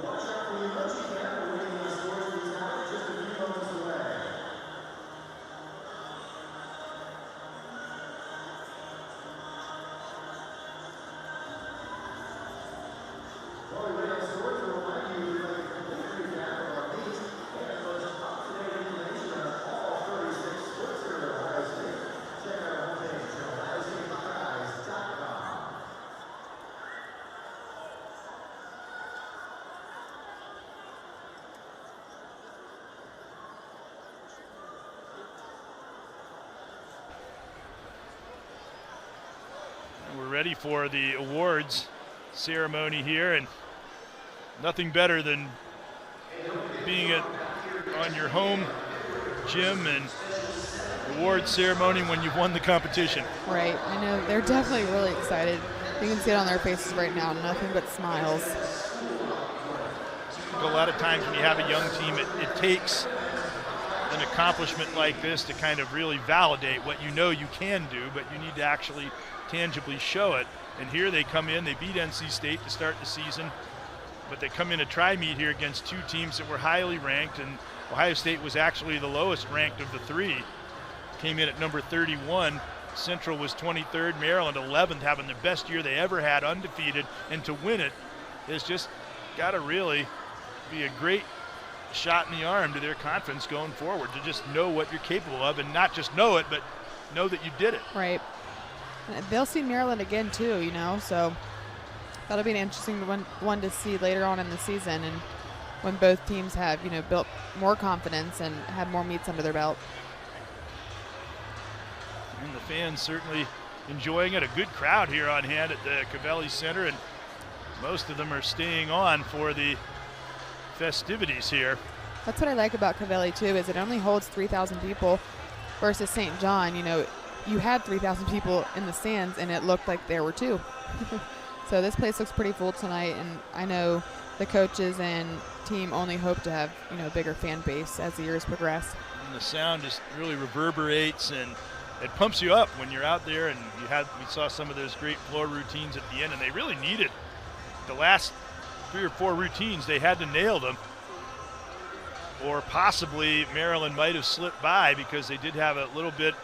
Watch out for the emoji camp. We're waiting on the scores to be tallied just a few moments away. While we wait on the scores, we'll remind you we'd like a complete recap of our meet and most up-to-date information on all 36 sports here at Ohio State. Check out our homepage at ohiostatebuckeyes.com. We're ready for the awards ceremony here, and nothing better than being on your home gym and awards ceremony when you've won the competition. Right. I know they're definitely really excited. You can see it on their faces right now. Nothing but smiles. A lot of times when you have a young team, it takes an accomplishment like this to kind of really validate what you know you can do, but you need to actually tangibly show it. And here they come in, they beat NC State to start the season, but they come in a tri-meet here against 2 teams that were highly ranked, and Ohio State was actually the lowest ranked of the 3. Came in at number 31. Central was 23rd, Maryland 11th, having the best year they ever had, undefeated, and to win it is just got to really be a great shot in the arm to their confidence going forward, to just know what you're capable of, and not just know it, but know that you did it. Right. They'll see Maryland again too, you know, so that'll be an interesting one to see later on in the season, and when both teams have, you know, built more confidence and have more meets under their belt. And the fans certainly enjoying it. A good crowd here on hand at the Covelli Center, and most of them are staying on for the festivities here. That's what I like about Covelli too, is it only holds 3,000 people versus St. John. You know, you had 3,000 people in the stands and it looked like there were 2. So this place looks pretty full tonight, and I know the coaches and team only hope to have, you know, a bigger fan base as the years progress. And the sound just really reverberates, and it pumps you up when you're out there. And we saw some of those great floor routines at the end, and they really needed the last 3 or 4 routines. They had to nail them, or possibly Maryland might have slipped by, because they did have a little bit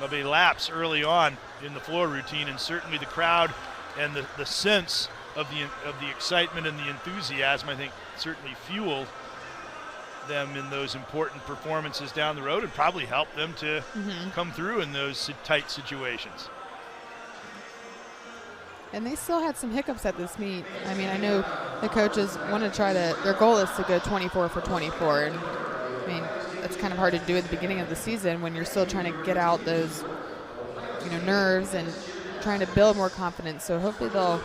of a lapse early on in the floor routine, and certainly the crowd and the sense of the excitement and the enthusiasm, I think, certainly fueled them in those important performances down the road and probably helped them to come through in those tight situations. And they still had some hiccups at this meet. I mean, I know the coaches want to try to, their goal is to go 24 for 24. And I mean, that's kind of hard to do at the beginning of the season when you're still trying to get out those, nerves and trying to build more confidence. So hopefully they'll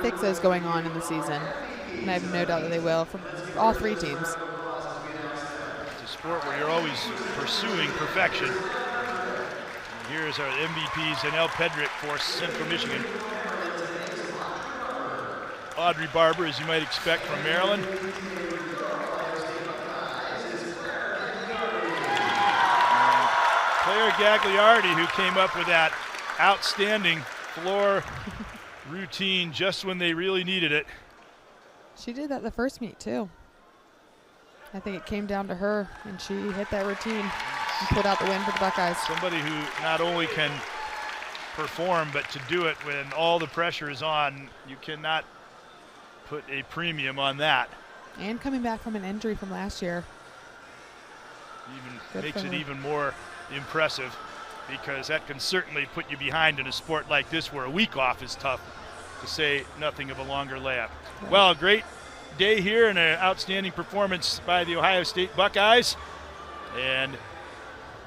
fix those going on in the season. And I have no doubt that they will for all three teams. It's a sport where you're always pursuing perfection. Here's our MVPs, Anel Pedrick for Central Michigan. Audrey Barber, as you might expect from Maryland. Claire Gagliardi, who came up with that outstanding floor routine just when they really needed it. She did that the first meet, too. I think it came down to her, and she hit that routine and pulled out the win for the Buckeyes. Somebody who not only can perform, but to do it when all the pressure is on, you cannot put a premium on that. And coming back from an injury from last year. Even makes it even more impressive, because that can certainly put you behind in a sport like this where a week off is tough, to say nothing of a longer layup. Right. Well, a great day here and an outstanding performance by the Ohio State Buckeyes. And